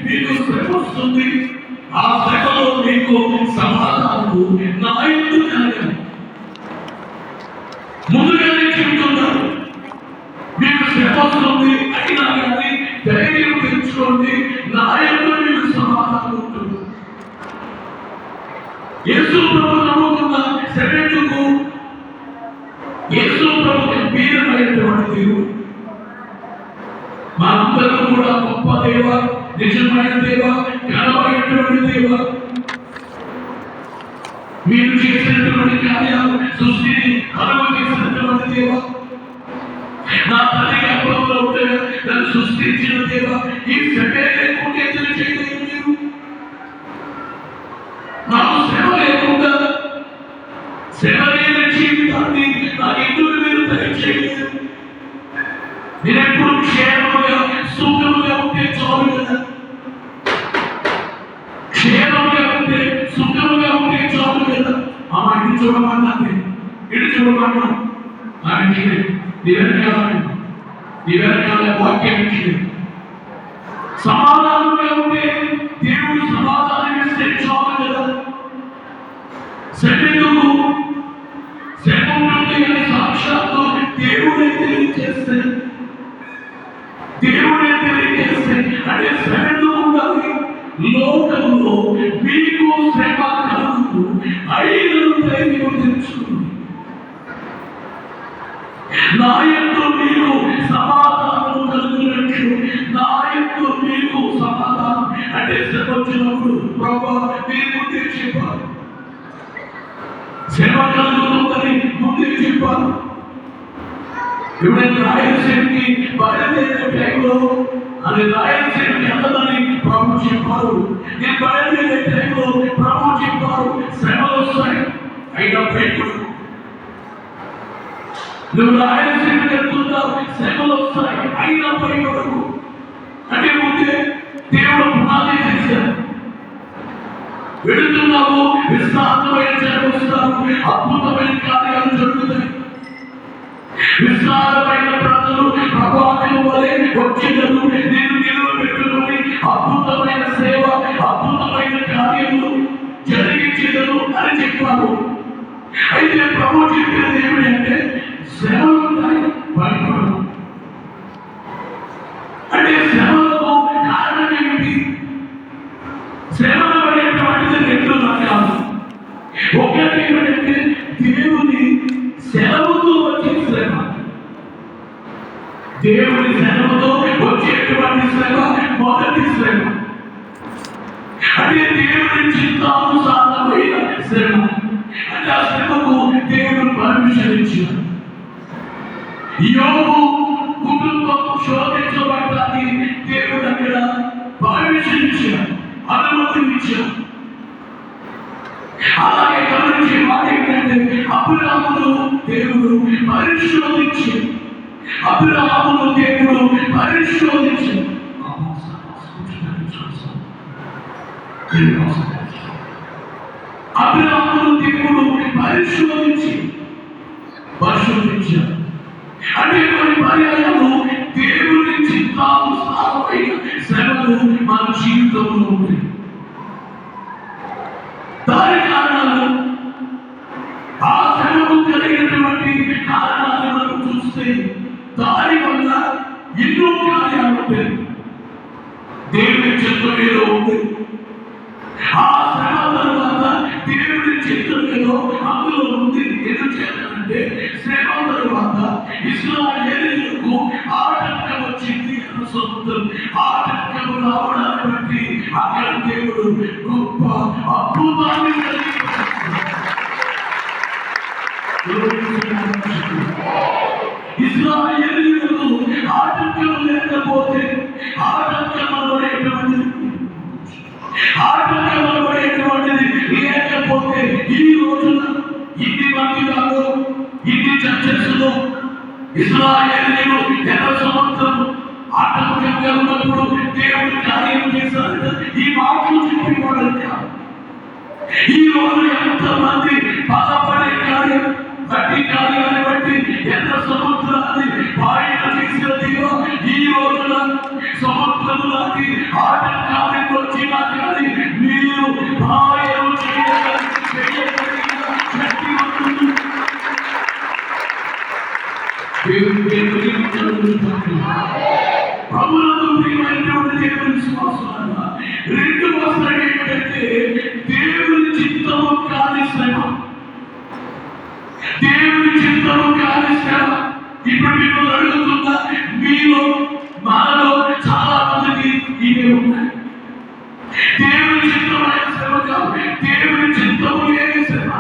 మీకు శ్రమ వస్తుంది. ఆ శ్రమలో మీకు సమాధానము నా యందు కలగాలి. ముందుగానే చెబుతున్నారు, మీకు శ్రమ వస్తుంది అయినా కానీ ధైర్యం తెచ్చుకోండి, నా యందు మీకు సమాధానం ఉంటుంది. యేసు ప్రభు నమ్ముకున్న శ్రమకు యేసు ప్రభు గంభీరమైనటువంటి దేవుడు. మనందరూ కూడా గొప్ప దేవ, నిజమైన దేవ, ఘనమైనటువంటి దేవ, మీరు చేసినటువంటి కార్యాలు సృష్టిని కలుగు చేసినటువంటి దేవ, నా తల్లి గర్భంలో ఉంటే నన్ను సృష్టించిన దేవ, ఈ శ్రమే లేకుండా ఎందుకు చేయలేదు మీరు? నాకు శ్రమ లేకుండా శ్రమ లేని జీవితాన్ని నా ఎందుకు మీరు దయచేయలేదు? నేను ఎప్పుడు క్షేమముగా సుఖముగా ఉంటే చాలు కదా, క్షేమముగా ఉంటే సుఖముగా ఉంటే చాలు కదా. అమ్మ ఇటు చూడమన్నాను, ఇటు చూడమన్నా ఆమెకి నివేదకాల వాక్యం ఇచ్చింది. సమాధానంగా ఉంటే దేవుడు సమాధానం ఇస్తే చాలు కదా. శ్రమకు శ్రమ ఉంటుంది అని సాక్షాత్తు దేవుడే తెలియజేస్తే, దేవుడే తెలియజేస్తే అంటే శ్రమతో ఉండాలి. లోకంలో మీకు శ్రమ కలుగు అయినను ధైర్యం తెచ్చుకుంది. నా యందు మీకు సమాధానం కలుగునట్లు, నా యందు మీకు సమాధానం అంటే శ్రమ వచ్చినప్పుడు ప్రభా మీరు ముందే చెప్పాలి, శ్రమ కలుగుతుందని ముందే చెప్పాలి. ఎప్పుడైతే రాయలసీమకి బయలుదేరే టైంలో అది రాయలసీమకి అందదని ప్రభు చెప్పారు. నేను బయలుదేరే టైంలో ప్రభు చెప్పారు శ్రమలు వస్తాయి అయినా భయపడు. నువ్వు రాయలసీమకి వెళ్తున్నావు, శ్రమలు వస్తాయి అయినా భయపడకు అంటే ముందే దేవుడు పునాది చేశారు. వెళుతున్నావు, విశ్రాంతమైన జనం వస్తారు, అద్భుతమైన కార్యాలు జరుగుతాయి. విశాలమైన ప్రజలు ప్రభావం వలె వచ్చినను నేను నిలవబెట్టుకుని అద్భుతమైన సేవ, అద్భుతమైన కార్యములు జరిగించేదను అని చెప్పారు. అయితే ప్రభు చెప్పేది ఏమిటంటే శ్రమలు ఉంటాయి భయపడదు. అంటే శ్రమలకు కారణం ఏమిటి? శ్రమలు పడేటువంటిది రెండు రకాలు. ఒకటి ఏమిటంటే దేవుని సెలవుతో వచ్చే శ్రమ, దేవుని సెలవుతో వచ్చేటువంటి శ్రమ మొదటి శ్రమ. అంటే దేవుని చిత్తానుసారమైన శ్రమ. అంటే ఆ శ్రమకు దేవుడు పర్మిషన్ ఇచ్చాడు. యోబు కుటుంబం శోధించబడటానికి దేవుడు అక్కడ పర్మిషన్ ఇచ్చాడు, అనుమతిని ఇచ్చాడు. అలాగే గమనించే మాట ఏంటంటే అబ్రాహామును దేవుడు పరిశోధించి, అబ్రాహామును దేవుడు పరిశోధించి, అబ్రాహామును దేవుడు పరిశోధించాడు. అంటే కొన్ని పర్యాయాలు దేవుని చిత్తానుసారమైన శ్రమలు మన జీవితంలో ఉంటాయి. దాని కారణాలు, ఆ శ్రమకు కలిగినటువంటి కారణాలు మనం చూస్తే దాని వల్ల ఎన్నో కార్యాలు ఉంటాయి. దేవుని చిత్తం ఏదో ఉంది. ఆ శ్రమ తర్వాత దేవుని చిత్తం ఏదో అందులో ఉంది. ఎందుకు చేయాలంటే శ్రమ తర్వాత ఇశ్రాయేలీయులకు ఆటంకం వచ్చింది అన్న సొంతం. ఆటంకం రావడాన్ని బట్టి అక్కడ దేవుడు గొప్ప అద్భుతాన్ని ఇశ్రాయేలీయులకు ఆటంకం లేకపోతే ఆటంకమైనటువంటిది లేకపోతే ఈ రోజున ఇన్ని మంది కాదు, ఇన్ని చర్చలు ఇశ్రాయేలీయులు ఎర్ర సముద్రం ఆటంకంగా ఉన్నప్పుడు దేవుడు కార్యం చేశారు. ఈ మాటలు చెప్పేవాడు కాదు. ఈ రోజు ఎంతమంది బాధపడే కార్యం, బట్టి కార్యాన్ని బట్టి ఎర్ర సముద్రాన్ని బాయిన చేసిన ఈ రోజున సముద్రములకి ఆటంకాన్ని ప్రభువునందు ప్రియమైనటువంటి దేవుని విశ్వాసులారా, రెండు వస్త్రం ఏమిటంటే దేవుని చిత్తము కాని శ్రమ. దేవుని చిత్తము కాని శ్రమ. ఇప్పుడు మిమ్మల్ని అడుగుతున్నా, మీలో మనలో చాలా మందికి ఇవే ఉన్నాయి. దేవుని చిత్తమైన శ్రమ కాదు, దేవుని చిత్తము లేని శ్రమ.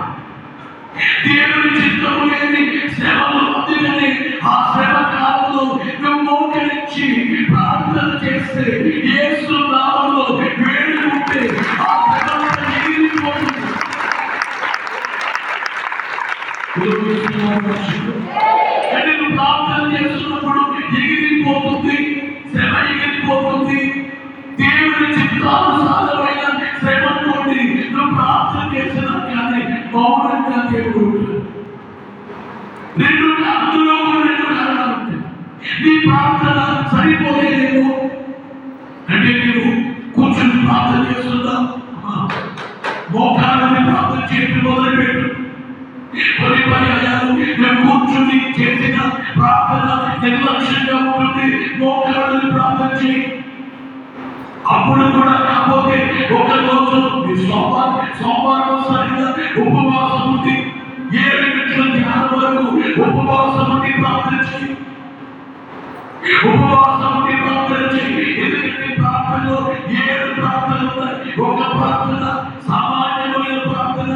దేవుని చిత్తము లేని శ్రమలు అందుకని ఆ శ్రమ కాలంలో నువ్వు మోకరించి ప్రార్థన చేస్తే, యేసు నామములో వేడుకుంటే ఆ శ్రమ ఎగిరిపోతుంది. అంటే నువ్వు ప్రార్థన చేస్తున్నప్పుడు ఎగిరిపోతుంది, శ్రమ ఎగిరిపోతుంది. దేవుని చిత్తానుసారమైన శ్రమ నుండి నువ్వు ప్రార్థన చేసిన కానీ మౌనంగా దేవుడు. అందులో రెండు కారణాలు ఉంటాయి. నీ ప్రార్థన సరిపోలేదేమో అంటే నీవు కూర్చొని ప్రార్థన చేస్తున్నా, మోకాళ్ళని ప్రార్థన చేసి మొదలుపెట్టు. కొన్ని పర్యాయాలు మేము కూర్చొని చేసిన ప్రార్థన నిర్లక్ష్యంగా ఉంటుంది. మోకాళ్ళని ప్రార్థన చేయి. అప్పుడు కూడా కాకపోతే ఒక రోజు సోమవారం సరిగా ఉపవాసం ఉంది, 7 గంటల ధ్యానం వరకు ఉపవాసం ఉండి ప్రార్థన చేయి. ఉపవాసం ఉండి ప్రార్థన చేయి. ఎందుకంటే ప్రార్థనలో 7 ప్రార్థనలు ఉన్నాయి. ఒక ప్రార్థన సామాన్యమైన ప్రార్థన,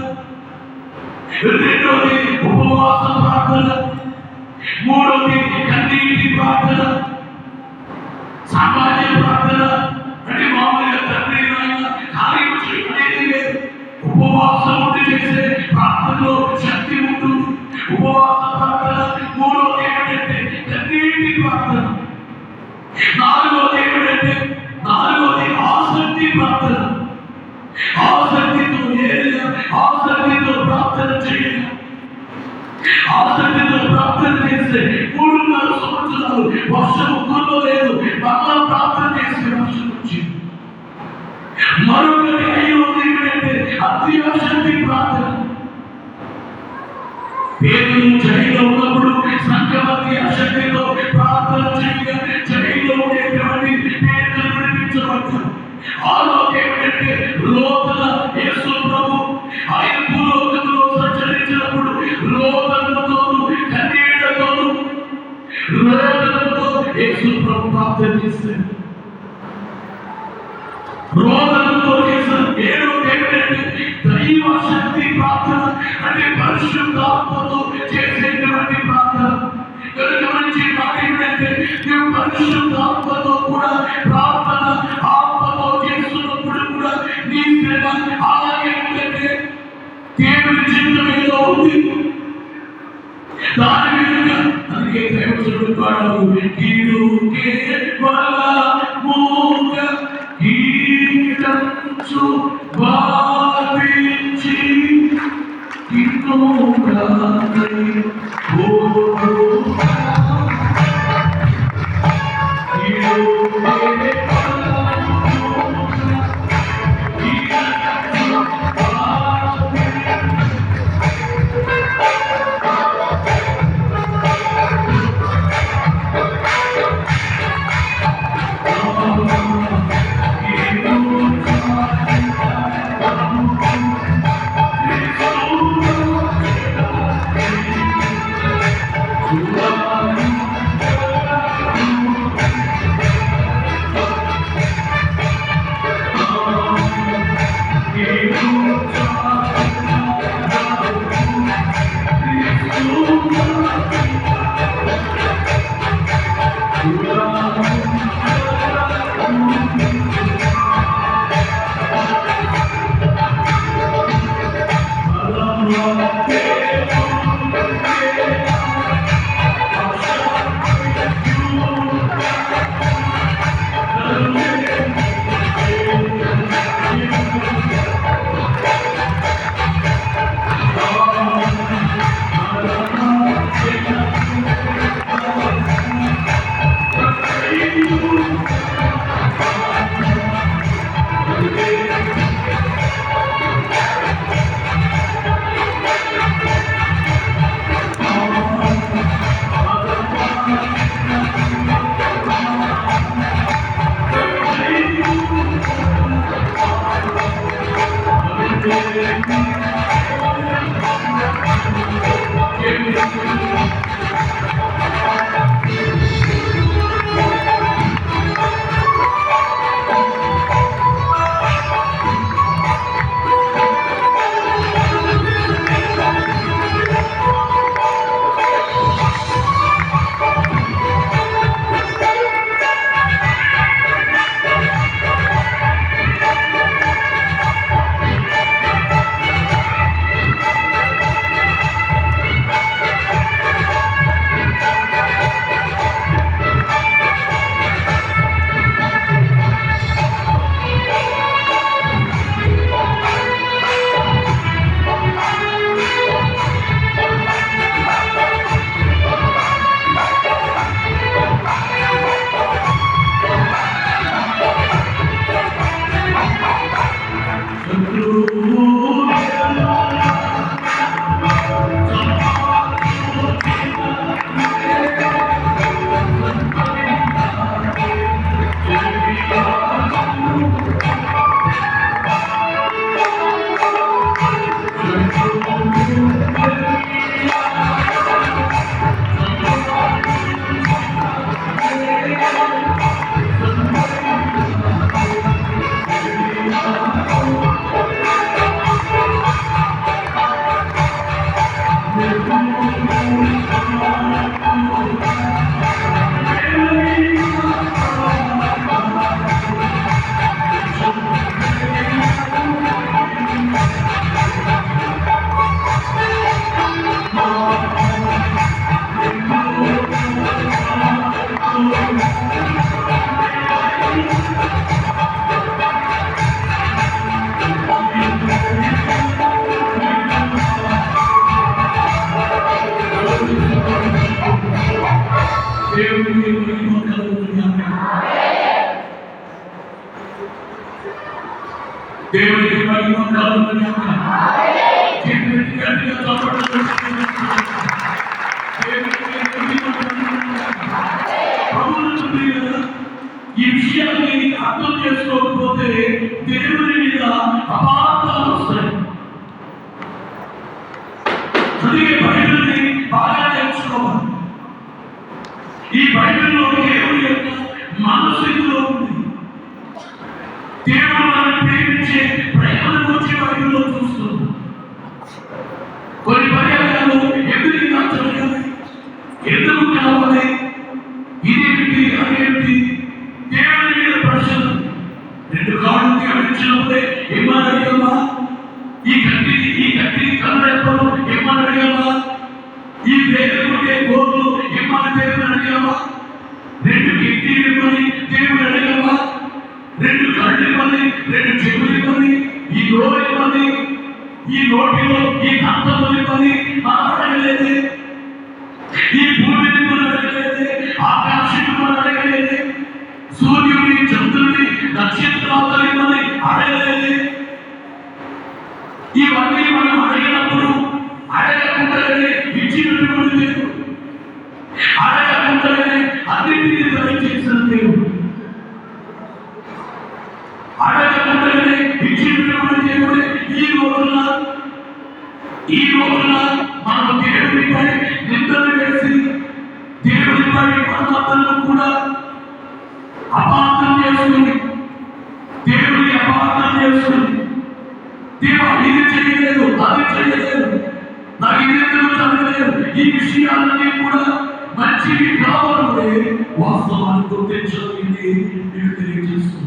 రెండోది ఉపవాస ప్రార్థన, మూడోది కన్నీటి ప్రార్థన. సామాన్య ప్రార్థన అంటే మామూలుగా తండ్రి నాయన కార్యం చేయలేదు లేదు. ఉపవాసం ఉండి చేసే ప్రార్థనలో శక్తి ఉంటుంది. ఉపవాస ప్రార్థన. మూడోది ఏమిటంటే కన్నీటి ప్రార్థన. నాలుగోది ఆసక్తి ప్రార్థన. ఆసక్తితో ఆసక్తితో ప్రార్థన చేయాలి. ఆసక్తితో ప్రార్థన చేస్తే 3.5 సంవత్సరాలు వర్షం కురవలేదు, మళ్ళా ప్రార్థన చేసే వర్షం వచ్చింది. మరొకటి ఏంటంటే అత్యాశక్తి ప్రార్థన. పేదలు జైల్లో ఉన్నప్పుడు సంఘమతి అశక్తితో ప్రార్థన చేయగా జైల్లో ఉండేటువంటి పేదలు విడిపించబడ్డారు. ఆలోచన ఏమిటంటే లోపల యేసు ప్రభు ఆయన భూలోకంలో సంచరించినప్పుడు రోదనతోను కన్నీళ్లతోను యేసు ప్రభు ప్రార్థన చేశారు. రోదనతో చేశారు. ఏడవది ఏమిటంటే దైవ శక్తి ప్రార్థన, అంటే పరిశుద్ధాత్మతో చేసేటువంటి ప్రార్థన. కనుక మంచి మాట ఏమిటంటే నువ్వు పరిశుద్ధాత్మతో కూడా ప్రార్థన ఆత్మతో చేస్తున్నప్పుడు కూడా నీ శ్రమ అలాగే ఉందంటే దేవుని చిత్తం ఏదో ఉంది. దాని మీద అందుకే దైవజనుడు పాడారు, కీడుకే బలముగ కీడంచు భావించి కిన్నోగాని దేవునికి మహిమ కలుగును గాక. దేవునికి గట్టిగా చప్పట్లు కొట్టి దేవునికి మహిమ కలుగును గాక. ప్రభువును ప్రియులారా, ఈ విషయాన్ని అర్థం చేసుకోకపోతే దేవుని మీద అపార్థాలు వస్తాయి. అందుకే బైబిల్ని బాగా నేర్చుకోవాలి. ఈ బైబిల్లో దేవుని యొక్క మనసులో ఉంది. దేవుడు మనల్ని ప్రేమించే ప్రేమను గురించి బైబిల్లో చూస్తున్నాం. కొన్ని పర్యాయాలు ఎందుకు ఇలా జరగాలి, ఎందుకు కావాలి, ఇదేమిటి అదేమిటి, దేవుని మీద ప్రశ్నలు. రెండు కాళ్ళు దేవుడిచ్చినప్పుడే ఏమని అడిగామా? ఈ గట్టిని కన్నెప్పలు ఏమని అడిగామా? ఈ వేదకుంటే గోర్లు ఏమని దేవుని అడిగామా? రెండు కిడ్నీ ఇవ్వని దేవుడు అడిగామా? రెండు కళ్ళు ఇవ్వని, రెండు చెవులు ఇవ్వని, ఈ నోరు ఇవ్వని, ఈ నోటిలో ఈ దంతము ఇవ్వని మనం అడగలేదే. ఈ భూమిని మనం అడగలేదే, ఆకాశం మనం అడగలేదే, సూర్యుని చంద్రుని నక్షత్రాలు ఇవ్వని అడగలేదే. ఇవన్నీ మనం అడిగినప్పుడు అడగకుండానే ఇచ్చినటువంటి దేవుడు, అడగకుండానే అన్నింటినీ దయచేసిన దేవుడు, అడగకుండానే ఇచ్చినటువంటి దేవుడే. ఈ రోజున మనం దేవుడిపై నిందలు వేసి దేవుడిపై పరమాత్మను కూడా అపార్థం చేసుకుని, దేవుడిని అపార్థం చేసుకుని, దేవా ఇది చేయలేదు, అది చేయలేదు, నాకు ఇదెందుకు చదవలేదు, ఈ విషయాలన్నీ కూడా మంచివి కావాలంటే వాస్తవాన్ని గుర్తించగలిగింది నేను తెలియజేస్తున్నాను.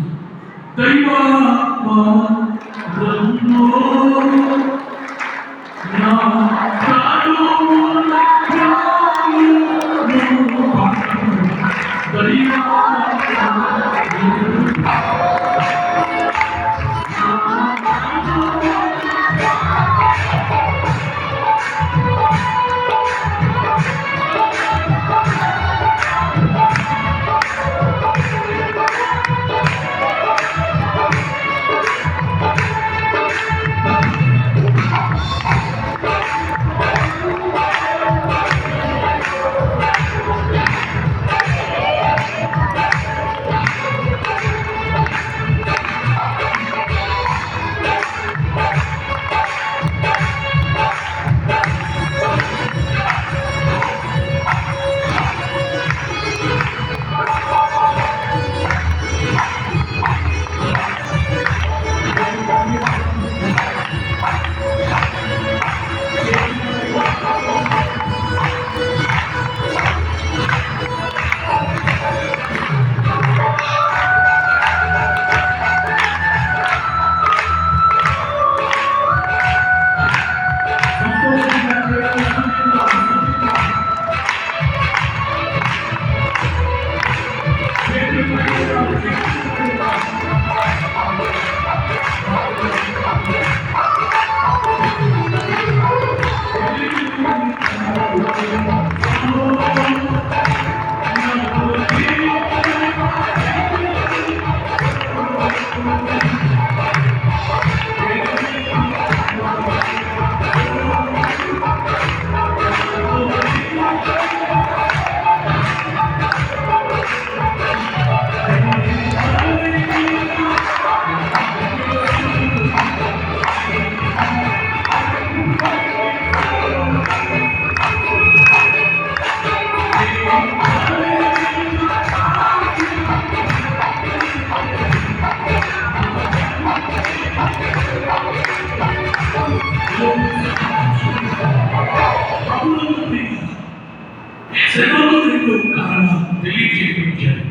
తెలియజేయించారు.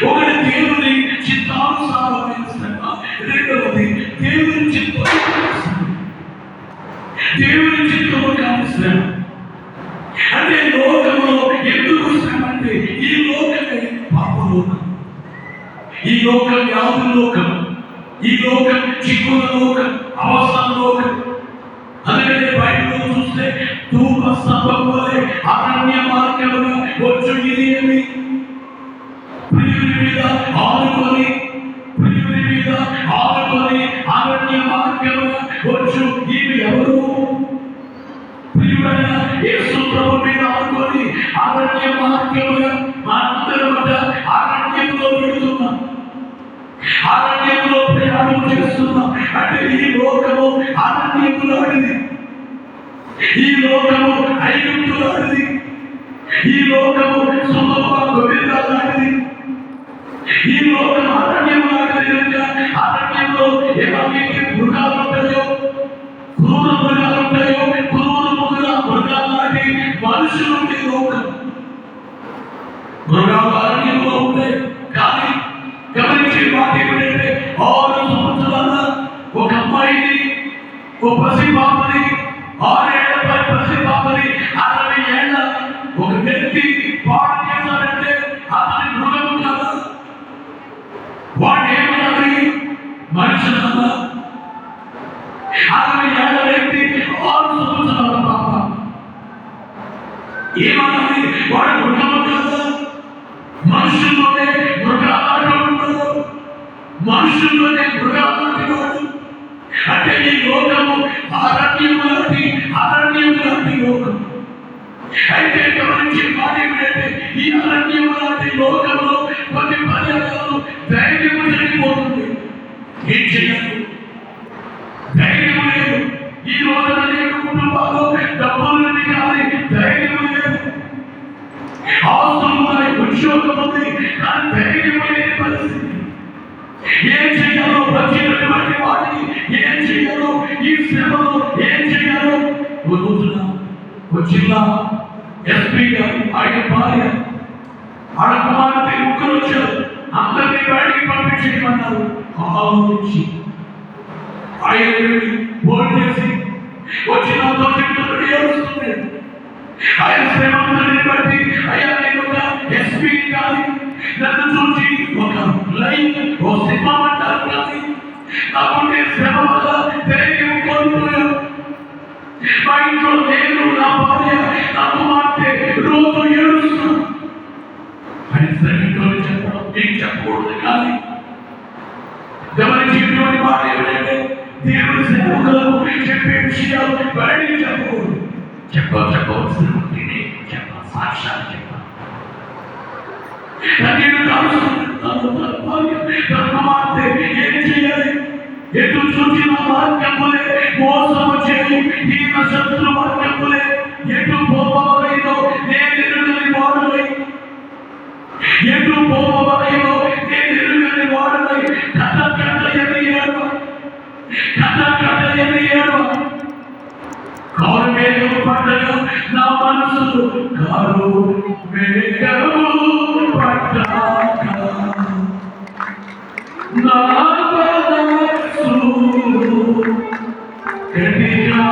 ఒకటి దేవుని చిత్తానుసారమైన శ్రమ, రెండవది దేవుని చిత్తము కాని శ్రమ. అంటే లోకంలో ఎందుకు శ్రమ అంటే ఈ లోకమే పాపలోకం, ఈ లోకం వ్యాధుల లోకం, ఈ లోకం చిక్కుల లోకం, అవసరం లోకం. అందుకనే బయటలో చూస్తే ధూప స్తంభం వలె అరణ్య మార్గముగా వచ్చు గిరియని ప్రియుని మీద ఆనుకొని ఆమె చేస్తున్నాం అంటే ఈ లోకము అరణ్యములాంటిది, ఈ లోకము ఐగుప్తులాంటిది, ఈ లోకము సొదొమ గొమొర్రా లాంటిది, ఈ లోకం అరణ్యము లాంటిది. అరణ్యంలో ఎలాగైతే మృగాలు ఉంటాయో, క్రూర మృగాలు ఉంటాయో, క్రూర మృగాలు లాంటి మనుషులు ఉంటే లోకం. మృగాలు అరణ్యంలో ఉంటాయి, కానీ గమనించే వాటి ఏమిటంటే 6 సంవత్సరాల ఒక అమ్మాయిని, ఒక పసిపాపని, 6 ఏళ్ల పసిపాపని 60 ఏళ్ల ఒక వ్యక్తి పాడు చేశాడంటే అతని మృగము కాదా? వాడు ఏమన్నది? మనుషులన్నా? 60 ఏళ్ల వ్యక్తి 6 సంవత్సరాల పాప ఏమన్నది? వాడు మృగము కాదా? మనుషుల్లోనే మృగాలు ఉంటారు, మనుషుల్లోనే మృగాలు వాడు. అంటే ఈ లోకము అరణ్యము లాంటి లోకం. అయితే గమనించి వాడి ఈ అరణ్యము లాంటి లోకంలో కొన్ని పర్యాలు ధైర్యము జరిగిపోతుంది. ఏం చేయాలి? ధైర్యం లేదు. ఈ రోజున అనేక కుటుంబాలు డబ్బులు కానీ ధైర్యం లేదు. ఆస్తులు ఉన్నాయి, ఉద్యోగం ఉంది, కానీ ధైర్యం లేని పరిస్థితి. ఏం చేయాలో వచ్చినటువంటి వాటిని ఏం చేయాలో, ఈ శ్రమలో ఏం చేయాలో ఒక జిల్లా ఎస్పీ గారు, ఆయన భార్య, ఆడ కుమార్తె ముగ్గురు వచ్చారు. అందరినీ బయటికి పంపించేయమన్నారు. ఆలోచించి ఆయన ఫోన్ చేసి వచ్చినంతో చెప్తున్నది ఏడుస్తుంది. ఆయన శ్రమందరిని బట్టి అయ్యా నేను ఒక ఎస్పీ కానీ నన్ను చూసి ఒక లైన్ ఓ సింహం అంటారు కానీ నాకుంటే శ్రమ వల్ల ధైర్యం కోల్పోయాను. మా ఇంట్లో నేను, నా భార్య, నా కుమార్తె రోజు ఏడుస్తున్నాను. ఆయన శ్రమంతో చెప్పడం ఏం చెప్పకూడదు, కానీ గమనించేటువంటి మాట ఏమిటంటే దేవుని సేవకులకు చెప్పే విషయాలు బయటికి చెప్పకూడదు. చెప్పవలసిన సాక్ష్యాలు చెప్పాలి. ఏం చేయాలి? ఎటు చూసిన మార్గములే మోసము చేయి, హీన శత్రు మార్గములే ఎటు పోవలైనో నేను ఎరుగని వాడులై, ఎటు పోవలైనో నేను ఎరుగని వాడులై కథ ఎన్ని ఏడవ కారు మేఘము పట్టగా నా మనసు కారు మేఘము పట్టగా నా మనసు గట్టిగా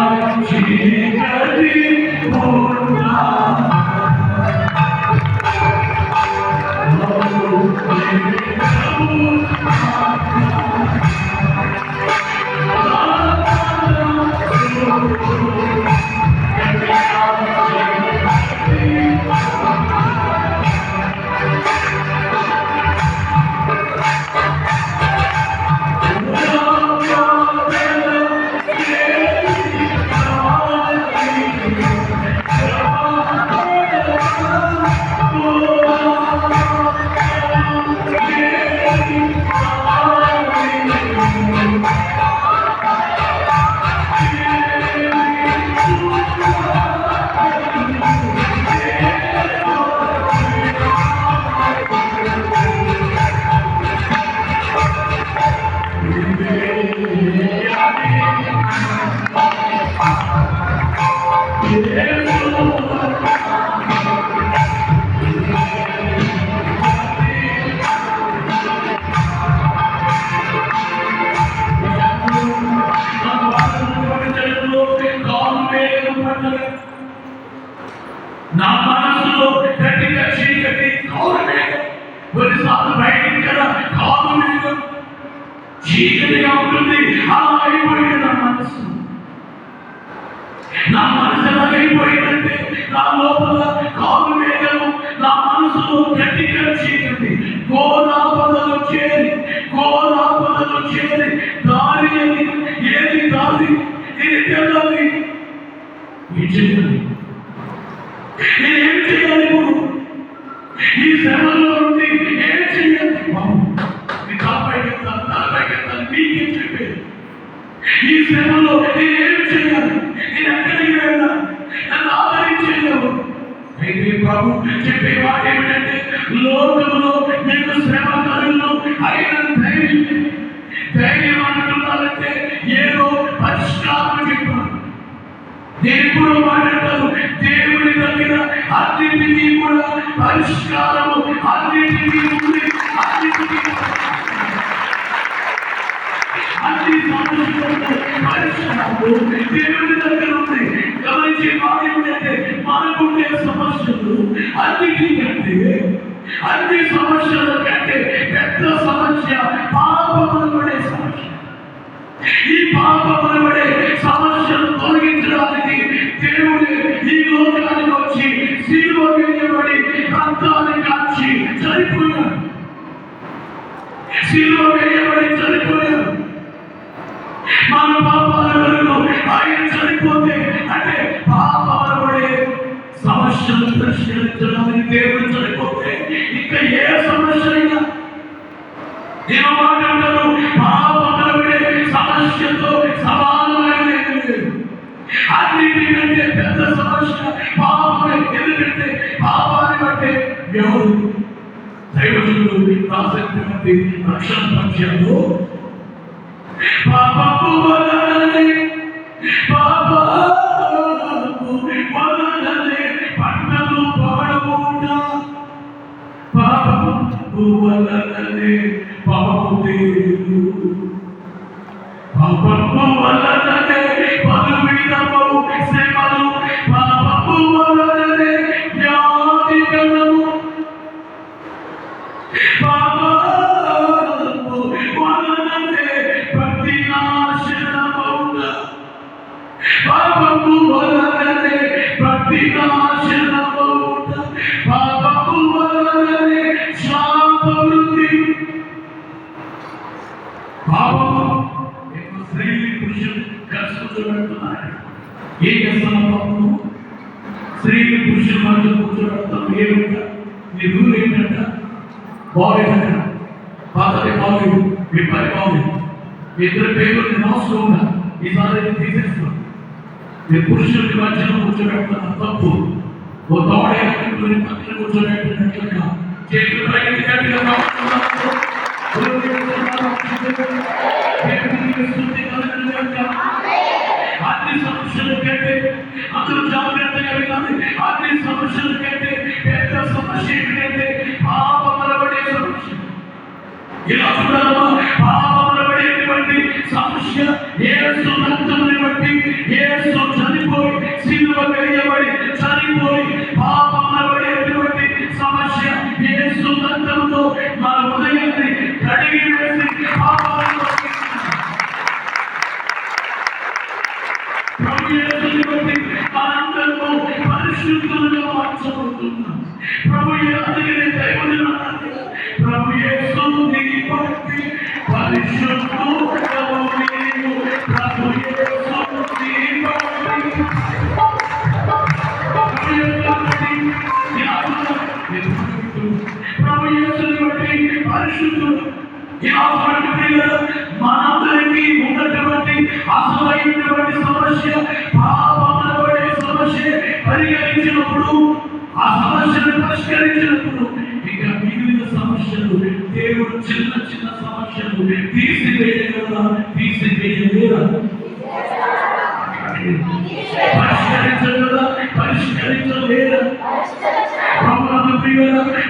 చీకటి పోనా నా మనసులో గట్టిగా చీకటి కారు మేఘం, కొన్నిసార్లు బయటికి కదా కారు మేఘం చీకటిగా ఉంటుంది. అలా అయిపోయింది నా మనసు ఎలాగైపోయిందంటే నా లోపల కారు మేఘము, నా మనసులో గట్టిగా చీకటి, ఘోరాపదలు చేరి దారి అని ఏది దారి ఇది తెలియాలి. ఏం చేయాలి? నేనేం చేయాలి? ఈ శ్రమలో నుండి ఏం చేయాలి? తలపైకెత్తాలి, మీకెత్తాలి, శ్రమలో నేను ఏమి చేయాలి, నేను ఎక్కడికి వెళ్ళాలి, నన్ను ఆదరించేయవు. అయితే ప్రభు చెప్పే మాట ఏమిటంటే, లోకంలో మీకు శ్రమ కలుగును, అయిన ధైర్యం అంటున్నారంటే ఏదో పరిష్కారం చెప్పారు. దేవుడు మాట్లాడతారు, దేవుడి దగ్గర అన్నిటికీ కూడా పరిష్కారము, అన్నిటికీ ఉంది, అన్నిటికీ అన్ని సమస్యలకు పరిష్కారము దేవుడి దగ్గర ఉంది. గమనించే మాట ఏమిటంటే, మనకుండే సమస్యలు అన్నిటికంటే, అన్ని సమస్యల కంటే పెద్ద సమస్య పాపమనబడే సమస్య. ఈ పాపమనబడే సమస్యను తొలగించడానికి దేవుడే ఈ లోకానికి వచ్చి సిలువ వేయబడి రక్తాన్ని కాచి చనిపోయాడు. సిలువ వేయబడి చనిపోయాడు. మన పాపాల వరకు ఆయన చనిపోతే, అంటే పాపమనబడే సమస్యను పరిష్కరించడానికి దేవుడు చనిపోతే ఇంకా ఏ సమస్య అయినా నేను మాట్లాడతాను, పాపమనబడే సమస్యతో సమానమైన లేదు. అన్నిటికంటే పెద్ద సమస్య పాపమే. ఎందుకంటే పాపాన్ని బట్టే ఎవరు దైవజనులు రాసినటువంటి రక్షణ పక్షంలో పాపపు వలననే పంటలు పాడకుండా, పాపపు వలననే పాపేరు, పాపపు వలననే పలువిధము శ్రమలు, పాపపు వలననే వ్యాధి గణము, పాపపు వలననే ప్రతి నాశనమౌన, పాపపు వలననే ప్రతి నాశనమౌన, పాపపు వలననే శాపవృద్ధి. పాపము స్త్రీ పురుషులు కలిసి కూర్చోబెడుతున్నారు. ఏం చేస్తున్నాం? పాపము స్త్రీ పురుషుల మధ్య కూర్చోబెడతాం. ఏమిట నీ రూల్ ఏంటంట? బాగేదంట, పాతది బాగలేదు, మీ పని బాగలేదు, మీ ఇద్దరు పేర్లు రాసుకోకుండా ఈసారి తీసేస్తున్నాం. మీ పురుషులకి మధ్యలో కూర్చోబెడుతున్నా తప్పు. ఓ తోడే పక్కన కూర్చోబెట్టినట్లుగా చేతులు పైకి గట్టిగా అన్ని సమస్యల కంటే అందరూ జాగ్రత్తగా వినాలి. అన్ని సమస్యల కంటే పెద్ద సమస్య ఏంటంటే పాపమనబడే సమస్య. ఇలా చూడాలమ్మా, పాపమనబడేటువంటి సమస్య యేసు రక్తముని బట్టి, యేసు చనిపోయి సిలువ వేయబడి చనిపోయి పాపమనబడేటువంటి సమస్య యేసు రక్తముతో మన హృదయాన్ని కడిగి వేసి పాపాలను ప్రభు యేసుని బట్టి మనందరము పరిశుద్ధులుగా మార్చబడుతున్నాం. ప్రభు అందుకనే దైవజనులు అన్నారు, ప్రభు యేసుని బట్టి పరిశుద్ధుడవు నీవు, ప్రభు యేసుని బట్టి ప్రభు యేసుని బట్టి పరిశుద్ధుడు. మనందరికీ ఉన్నటువంటి అసలైనటువంటి సమస్య పాపమనబడే సమస్య పరిగణించినప్పుడు, ఆ సమస్యను పరిష్కరించినప్పుడు ఇంకా మిగిలిన సమస్యలు దేవుడు చిన్న చిన్న సమస్యలు తీసివేయగలరా? తీసివేయలేరా? పరిష్కరించగలరా? పరిష్కరించలేరా?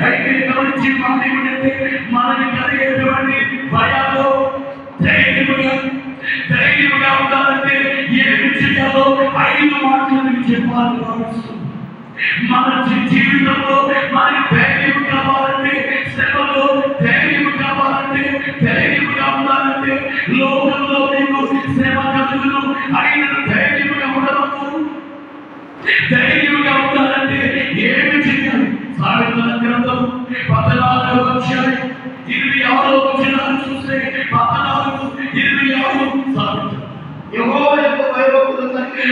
అయితే గమనించి మాట ఏమిటంటే, మనకి కలిగేటువంటి భయాలు ధైర్యముగా ఉండాలంటే ఏమి చేయాలో 5 మాటలు చెప్పాలని భావిస్తుంది. మన జీవితంలో మనకి ధైర్యం కావాలంటే, శ్రమలో ధైర్యం కావాలంటే, ధైర్యంగా ఉండాలంటే, లోకంలో మీకు శ్రమ కలుగును, అయిన ధైర్యంగా ఉండవచ్చు. ధైర్యంగా ఉండాలంటే ఏమి చేయాలి? సామెతల గ్రంథం 14వ అధ్యాయం 26వ వచనాన్ని చూస్తే 14:26 సామెత. యెహోవా యొక్క భయభక్తులు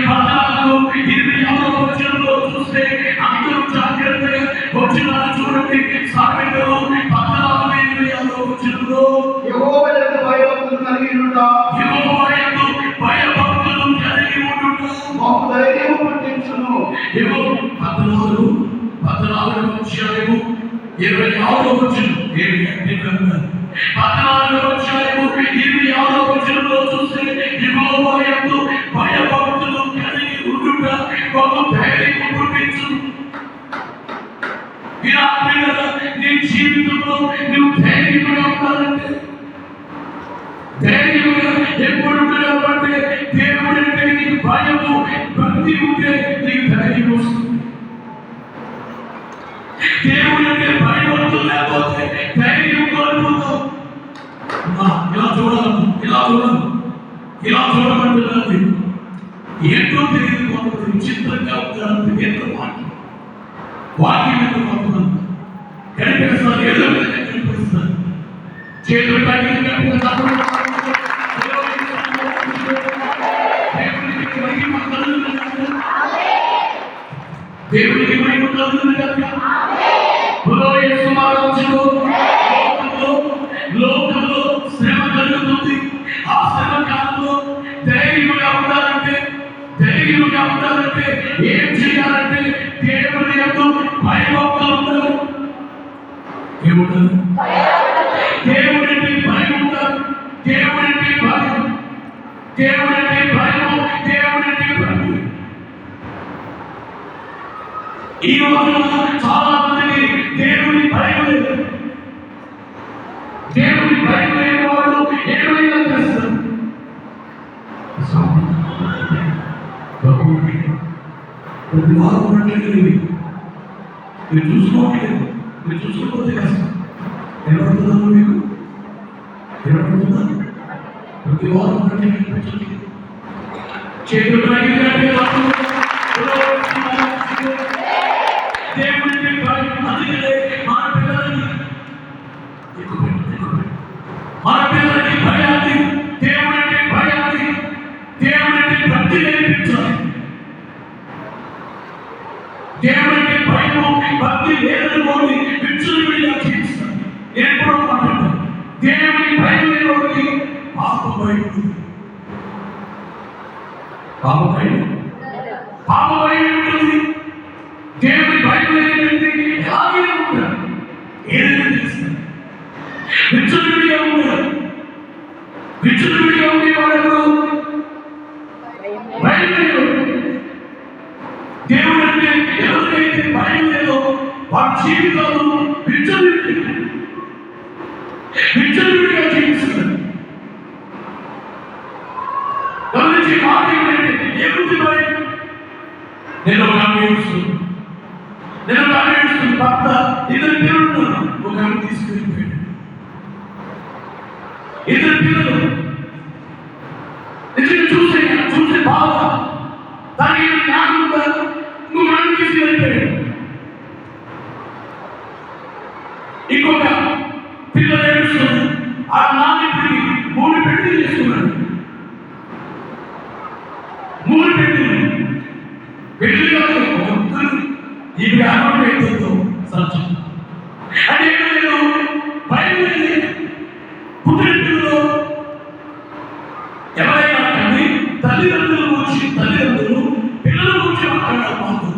14:26వ వచనంలో చూస్తే అందరూ జాగ్రత్తగా వచనాన్ని చూడండి. సామెతలు 14:26వ వచనంలో యెహోవా యొక్క భయభక్తులు కలిగి ఉండుట, యెహోవా యొక్క భయం ఏమో 14 అధ్యాయము 26వ వచనం 14వ అధ్యాయము 26వ వచనంలో చూస్తే యెహోవా యందు భయభక్తులు కలిగి ఉండుట ఒక ధైర్యం పుట్టించును. ఇలా నీ జీవితంలో నువ్వు ధైర్యంగా ఉండాలంటే ధైర్యంగా ఎప్పుడు ఉండాలంటే దేవుడంటే నీకు భయము భక్తి ఉంటే నీకు ధైర్యం వస్తుంది. దేవుడంటే భయపడుతూ లేకపోతే ధైర్యం కోల్పోతావు. ఇలా చూడమంటున్నది ఏంటో తెలియదు. కొంతమంది విచిత్రంగా ఉంటారు. ఏంటో వాక్యం యొక్క కొంతమంది కనిపిస్తారు, ఏదో విధంగా కనిపిస్తారు. చేతులు కట్టిన కనిపిస్తారు. దేవుడికి మహిమ కలుగును గాక. లోకంలో శ్రమ కలుగుతుంది. ఆ శ్రమ కాలంలో ధైర్యంగా ఉండాలంటే ఏం చేయాలంటే దేవుని యొక్క భయభక్తులు ఉండాలి. ఏముండాలి? దేవుడంటే భయం ఉండాలి. దేవుడంటే భయము, దేవుడంటే భక్తి. ఈ రోజున చాలా మందికి దేవుని భయం లేదు. దేవుని భయం లేని వాళ్ళు ఏమైనా చేస్తారు. ప్రతి వారం పట్టలేదు, మీరు చూసుకోవట్లేదు. మీరు చూసుకోకపోతే కష్టం. ఎవరుతున్నాను మీకు ఎవరుతున్నాను ప్రతి వారం పట్టలేదు. చేతులు దేవుడికి భయం. అందుకనే మన పిల్లలకి భయాన్ని, దేవుడికి భక్తి నేర్పించాలి. దేవుడికి భయము భక్తి లేదనుకోండి విచ్చులుడిగా జీవిస్తాను. నేను కూడా మాట్లాడతాను. దేవుడికి భయం లేని పాప భయం ఉంటుంది. దేవుడి భయం లేదంటే ఎలాగే ఉంటారు, ఏదైనా చేస్తారు. విచ్చులుడిగా ఉంటారు. విచ్చులుడిగా ఉండేవాడు భయం లేదు. దేవుడు అంటే ఎవరికైతే భయం లేదో వారి జీవితాలు విచ్చులుడిగా జీవిస్తున్నారు. గమనించి మాట ఏమిటంటే ఏమిటి భయం? నేను ఒక భర్త ఇద్దరు పిల్లలు ఒక ఆమె తీసుకెళ్ళిపోయాడు. ఇద్దరు పిల్లలు నిజంగా చూసే బాధ దానికి జ్ఞానం ఇంకొక ఆమె తీసుకెళ్ళిపోయాడు. ఇంకొక పిల్లలు ఏడుస్తుంది. ఆ నాన్నకి 3 పెళ్లి చేసుకున్నాడు. 3 పెళ్లి ఈ వ్యాపారం ఏంటో సత్యం అంటే నేను భయం లేదు. పుట్టినలో ఎవరైనా కానీ తల్లిదండ్రులు పిల్లల గురించి మాట్లాడాలి.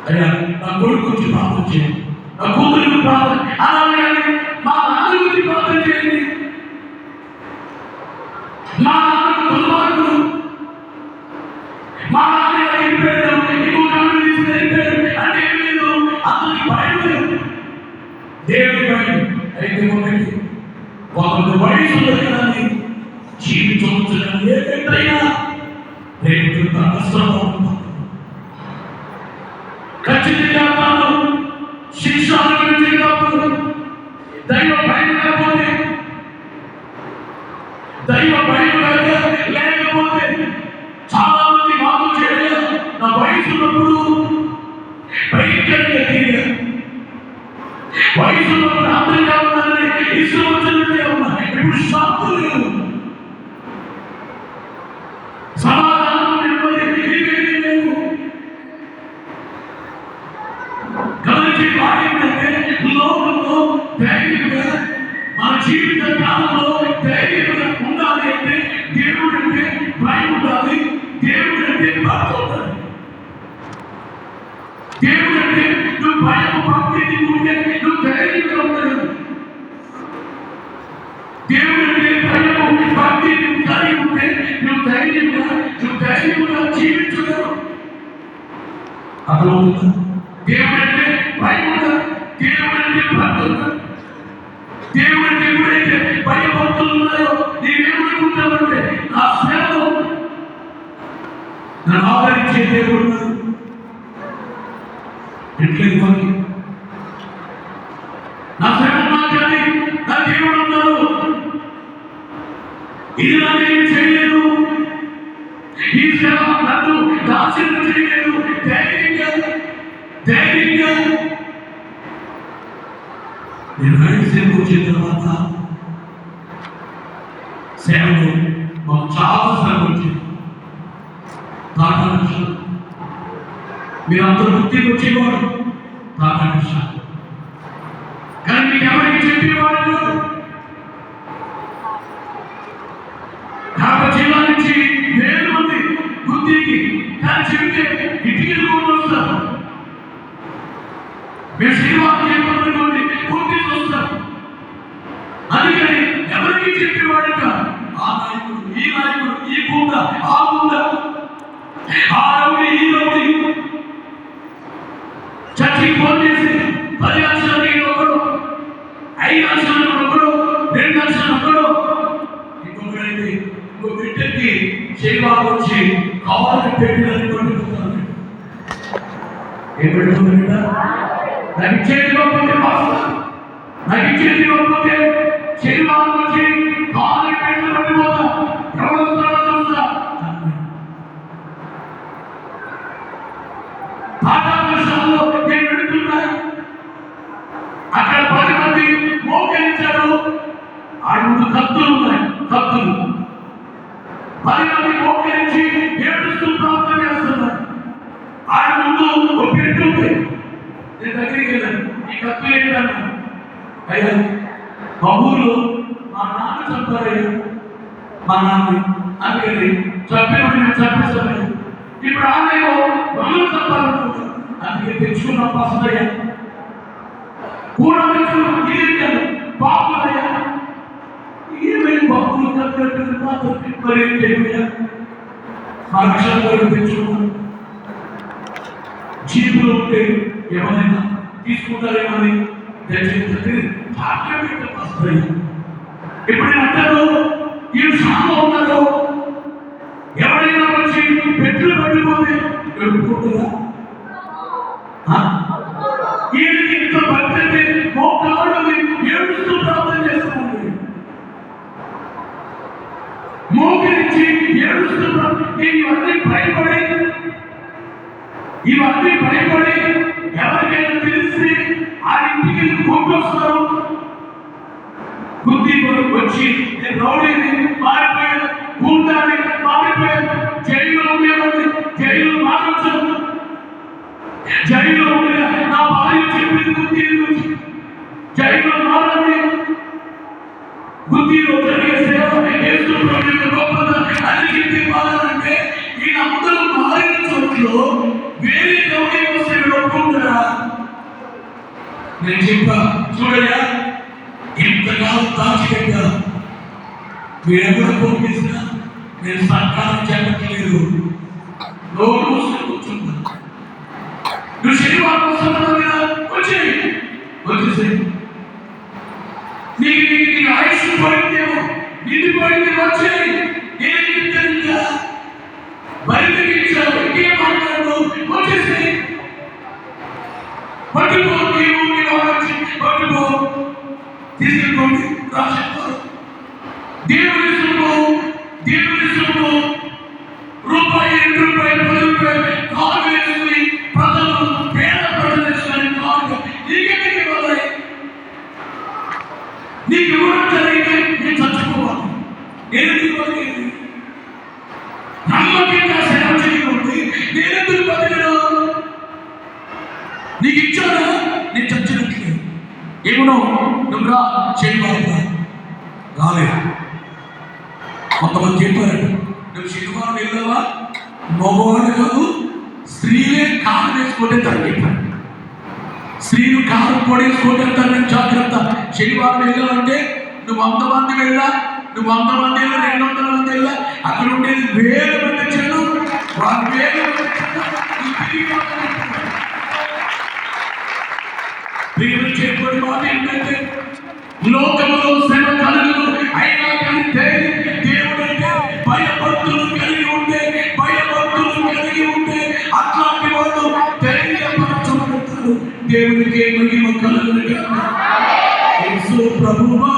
అయ్యా నా కొడుకు గురించి ప్రార్థన చేయండి, నా కూతురికి ప్రార్థన, అలాగే మా నాన్న గురించి ప్రార్థన చేయండి. మా నాన్న దుర్మార్గుడు, మా నాన్న అయిపోయాడు, ఇంకొక తీసుకెళ్ళిపోయాడు అంటే లేదు. అతనికి భయం లేదు, దేవుడి భయం. అయితే ఒకటి వయసు కానీ జీవించవచ్చు. ఏ వ్యక్తైనా రేపు కష్టం ఖచ్చితంగా తాను శిక్ష అనుభవించినప్పుడు దైవ భయం లేకపోతే చాలా మంది మాకు చేయలేదు. నా వయసు ఉన్నప్పుడు భయంకరంగా తిరిగారు. వయసు ఉన్నప్పుడు అందరిగా ఉన్నారని ఇష్టం వచ్చినట్టే ఉన్నారు. ఇప్పుడు శాంతి లేదు, సమాధానం లేవు. గమనించే ఏంటంటే లోకంలో ధైర్యంగా మన జీవిత కాలంలో ధైర్యంగా ఉండాలి అంటే దేవుడు అంటే భయం ఉండాలి. దేవుడు అంటే భక్తి ఉండాలి. నువ్వు భయం భక్తి ఉంటే నువ్వు ధైర్యంగా ఉండదు. దేవుడి భయము భక్తి నువ్వు కలిగి ఉంటే నువ్వు ధైర్యంగా జీవించగలవు. అర్థమవుతుందా? దేవుడంటే భయం ఉండదు, దేవుడంటే భక్తి ఉండదు. దేవుడంటే ఎప్పుడైతే భయభక్తులు ఉన్నాయో నీవేమనుకుంటావంటే నా సేవలో నన్ను ఆదరించే దేవుడు ఉన్నారు. ఎట్లేదు మనకి నా సేవ మాట్లాడి నా దేవుడు ఉన్నారు. ఇది నాకేం చేయలేదు, ఈ సేవ నన్ను నాశనం చేయలేదు. ధైర్యంగా నేను సేవకు వచ్చిన తర్వాత సేవలు మాకు చాలా శ్రమ వచ్చింది. మీరు అందరూ గుర్తికి వచ్చేవాడు కానీ మీకు ఎవరికి చెప్పేవాడు? కాబట్టి జిల్లా నుంచి 1000 మంది గుర్తికి కానీ చెబితే ఇంటికి వస్తారు. మీరు శ్రీవారం చెప్పనుకోండి గుర్తికి వస్తారు. అందుకని ఎవరికి చెప్పేవాడు? ఆ నాయకుడు, ఈ నాయకుడు, ఈ గుండ, ఆ గుండ, ఆ రౌడీ, ఈ రౌడీ చర్చికి ఫోన్ చేసి 10 లక్షలకి ఒకడు, 5 లక్షలకు ఒకడు, 2 లక్షలకు ఒకడు, ఇంకొకటి ఇంకో బిడ్డకి శ్రీవారం వచ్చి కావాలని పెట్టినది పట్టుకుంటాను. ఏం పెట్టుకుంటా? నాకు ఇచ్చేది ఇవ్వకపోతే మాస్టర్, నాకు ఇచ్చేది ఇవ్వకపోతే శ్రీవారం వచ్చి కావాలని పెట్టిన పట్టుకోతా. ఎవరు వస్తారో చూస్తా. పాఠశాలలో నేను వెళుతున్నా, అక్కడ 10 మంది మోకరించారు. ఆ ముందు కత్తులు ఉన్నాయి, కత్తులు 10 మంది మోకరించి ఏడుస్తూ ప్రార్థన చేస్తున్నారు. ఆ ముందు ఒక పెట్టు ఉంది. నేను దగ్గరికి వెళ్ళాను, ఈ కత్తులు ఏంటన్నా? అయ్యా మా ఊర్లో మా నాన్న చంపారయ్యా, మా నాన్న అందుకని చంపినప్పుడు నేను చంపేస్తాను. ఇప్పుడు ఆమెలో దొంగలు చంపాలనుకుంటాను, అందుకే తెచ్చుకున్న పసదయ్యా కూడా తెచ్చుకున్న గిరిజను బాబులయ్యా. ఏమైనా బాబులు తప్పినట్టు మాత్రం మరి తెలియదా? మా రక్షణ తెచ్చుకున్నాను. జీపులో ఉంటే ఏమైనా తీసుకుంటారేమని దయచేసి జాగ్రత్త పసదయ్యా. ఇప్పుడు నేను అంటారు ఈ సాంలో ఉన్నారు, ఎవరైనా వచ్చి పెట్టులు పడిపోతే ఎడుకుంటుందా? ఇంత భక్తి మోకాళ్ళని ఏడుస్తూ ప్రార్థన చేస్తున్నాను. మోకరించి ఏడుస్తూ ఇవన్నీ భయపడి ఎవరికైనా తెలిసి ఆ ఇంటికి కొట్టొస్తారు. బుద్ధి కొరకు వచ్చి రౌడీని మారిపోయాడు, గుండాన్ని మారిపోయాడు. జైల్లో ఉండేవాడిని జైలు మారచ్చు. జైల్లో ఉండే నా భార్య చెప్పింది బుద్ధి గురించి జైల్లో మారాలి. బుద్ధిలో జరిగే సేవ అన్నింటి మారాలంటే ఈ అందరూ మారిన చోట్లో వేరే రౌడీ వస్తే ఒప్పుకుంటారా? నేను చెప్పా చూడయా, ఇంతకాలం దాచిపెట్టా, మీరెవరు పంపిస్తున్నా నేను సర్కారం చెప్పట్లేదు. నోరు మూసుకొని కూర్చుంటా. నువ్వు శనివారం వస్తున్నావు కదా, వచ్చేసి నీకు ఆయుష్ పోయిందేమో, నిండిపోయింది, వచ్చేయి. నేను ఇంకా బయటకి ఇచ్చావు, ఇంకేం మాట్లాడు, వచ్చేసి పట్టుకో. పట్టుకో, తీసుకెళ్ళి రాసిస్తారు. దేవుని సొమ్ము రూపాయి, 2 రూపాయలు, 10 రూపాయలు కాలు వేసుకుని ప్రజలు పేద ప్రజలు వేసుకుని కాలు నీకెందుకు ఇవ్వాలి? నీకు ఇవ్వడం జరిగితే నేను చచ్చిపోవాలి. నేను ఇవ్వాలి. నమ్మకంగా సేవ చేయకూడదు. నేనెందుకు బతికను? నీకు ఇచ్చానా? నేను చచ్చినట్లే. ఏమో నువ్వు రా చేయవాలి. రాలేదు. కొంతమంది చెప్పారు, నువ్వు శనివారం వెళ్ళావా? మగవాడు కాదు, స్త్రీలే కాలు వేసుకుంటే తగ్గిపోయాడు. స్త్రీలు కారు పొడేసుకుంటారు, జాగ్రత్త. శనివారం వెళ్ళాలంటే నువ్వు 100 మంది వెళ్ళా, నువ్వు 100 మంది వెళ్ళా, 200 మంది వెళ్ళా, అక్కడ ఉండేది 1000 మంది చెడు, వాళ్ళు 1000 మంది ప్రియులు చెప్పే మాట ఏంటంటే లోకములో శ్రమ కలుగును, అయినా కానీ దేవుడంటే భయభక్తులు కలిగి ఉంటే, భయభక్తులు కలిగి ఉంటే అట్లాంటి వాళ్ళు ధైర్యపరచబడతారు. దేవునికి మహిమ కలుగును గాక. యేసు ప్రభువా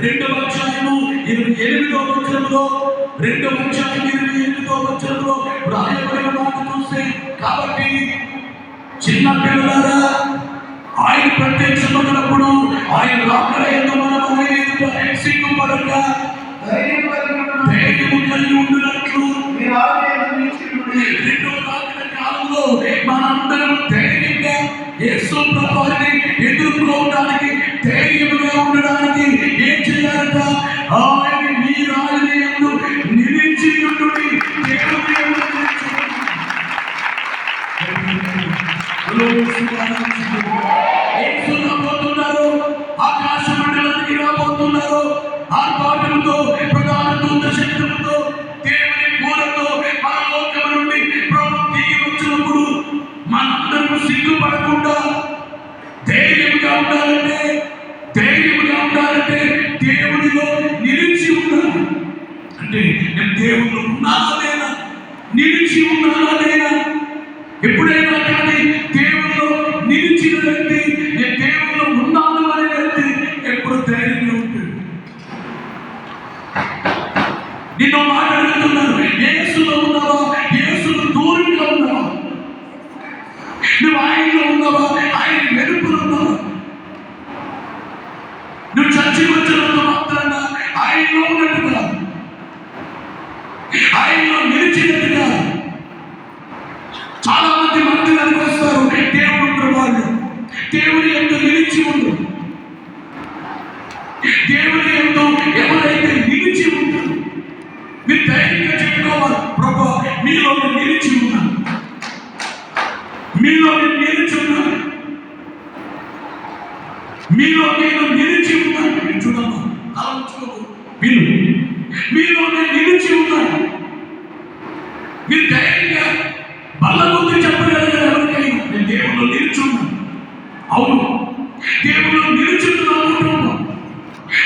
రెండవ అధ్యాయము 28వ వచనంలో రాయబడిన మాట చూస్తే, కాబట్టి చిన్న పిల్లలారా ఆయన ప్రత్యక్షమైనప్పుడు ఆయన రాకడ యందు మనము ఆయన ఎదుట సిగ్గుపడక ధైర్యము కలిగి ఉండునట్లు రెండవ రాకడ కాలంలో మనందరం ధైర్యంగా యేసు ప్రభువుని ఎదుర్కోవడానికి, ధైర్యంగా ఉండడానికి ఏం చేయాలంట? ఆయన మీరు ఆయన యందు నిలిచి ఉండుడి. యేసు రాబోతున్నారు, ఆకాశ మండలానికి రాబోతున్నారు. ఆర్భాటంతో, ప్రధాన దూత శక్తులతో, దేవుని పూలతో పరలోకము నుండి ప్రభువు దిగి వచ్చినప్పుడు మనందరం సిగ్గుపడకుండా ధైర్యంగా ఉండాలంటే దేవునిలో నిలిచి ఉండాలి. అంటే నేను దేవుళ్ళు ఉన్నానా లేదా, నిలిచి ఉన్నానా లేదా? ఎప్పుడైనా కానీ దేవుల్లో నిలిచిన వ్యక్తి, నేను దేవుల్లో ఉన్నాను అనే వ్యక్తి ఎప్పుడు ధైర్యంగా ఉంటుంది. నిన్ను మాట్లాడుతున్నాను, యేసులో ఉన్నావా, యేసుకు దూరంగా ఉన్నావా? నువ్వు ఆయనలో ఉన్నావా, ఆయన వెలుపులో ఉన్నావా? నువ్వు చచ్చి వచ్చినంత మాత్రాన ఆయనలో ఉన్నట్టుగా, ఆయనలో నిలిచినట్టుగా. చాలా మంది మందిరానికి వస్తారు, దేవుడు వాళ్ళు దేవుని ఎందు నిలిచి ఉండు. దేవుని ఎందు ఎవరైతే నిలిచి ఉంటారు, మీరు ధైర్యంగా చెప్పుకోవాలి, ప్రభువా మీలో నిలిచి ఉన్నాను, మీలో నిలిచి ఉన్నాను, మీలో నేను నిలిచి ఉన్నాను. చూడమ్మా, ఆలోచించుకోకు, మీలో నేను నిలిచి ఉన్నాను. మీరు ధైర్యంగా బల్ల ముందు చెప్పగలిగారు ఎవరికైనా, నేను దేవుళ్ళు నిలుచున్నాను. అవును, దేవుళ్ళు నిలుచున్న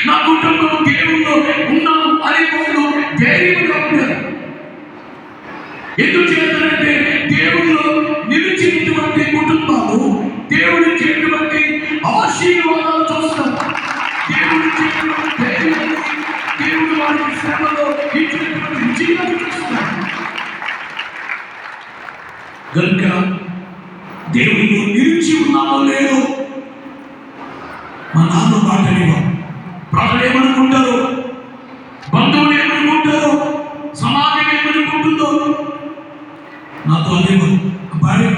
నా కుటుంబం దేవుళ్ళు ఉన్నాను అని వాళ్ళు ధైర్యంగా ఉంటారు. ఎందుకు చేస్తారంటే దేవుళ్ళు నిలిచినటువంటి కుటుంబాలు దేవుడి చేటువంటి ఆశీర్వాదాలు చూస్తారు. దేవుడి చేటువంటి ధైర్యాన్ని, దేవుడు వారికి శ్రమలో ఇచ్చినటువంటి విజయాన్ని చూస్తారు. కనుక దేవుడు నిలిచి ఉన్నామో లేదో మా నాన్న మాటలేవా, ప్రజలు ఏమనుకుంటారు, బంధువులు ఏమనుకుంటారు, సమాజం ఏమనుకుంటుందో నాతో అనేవా. భార్య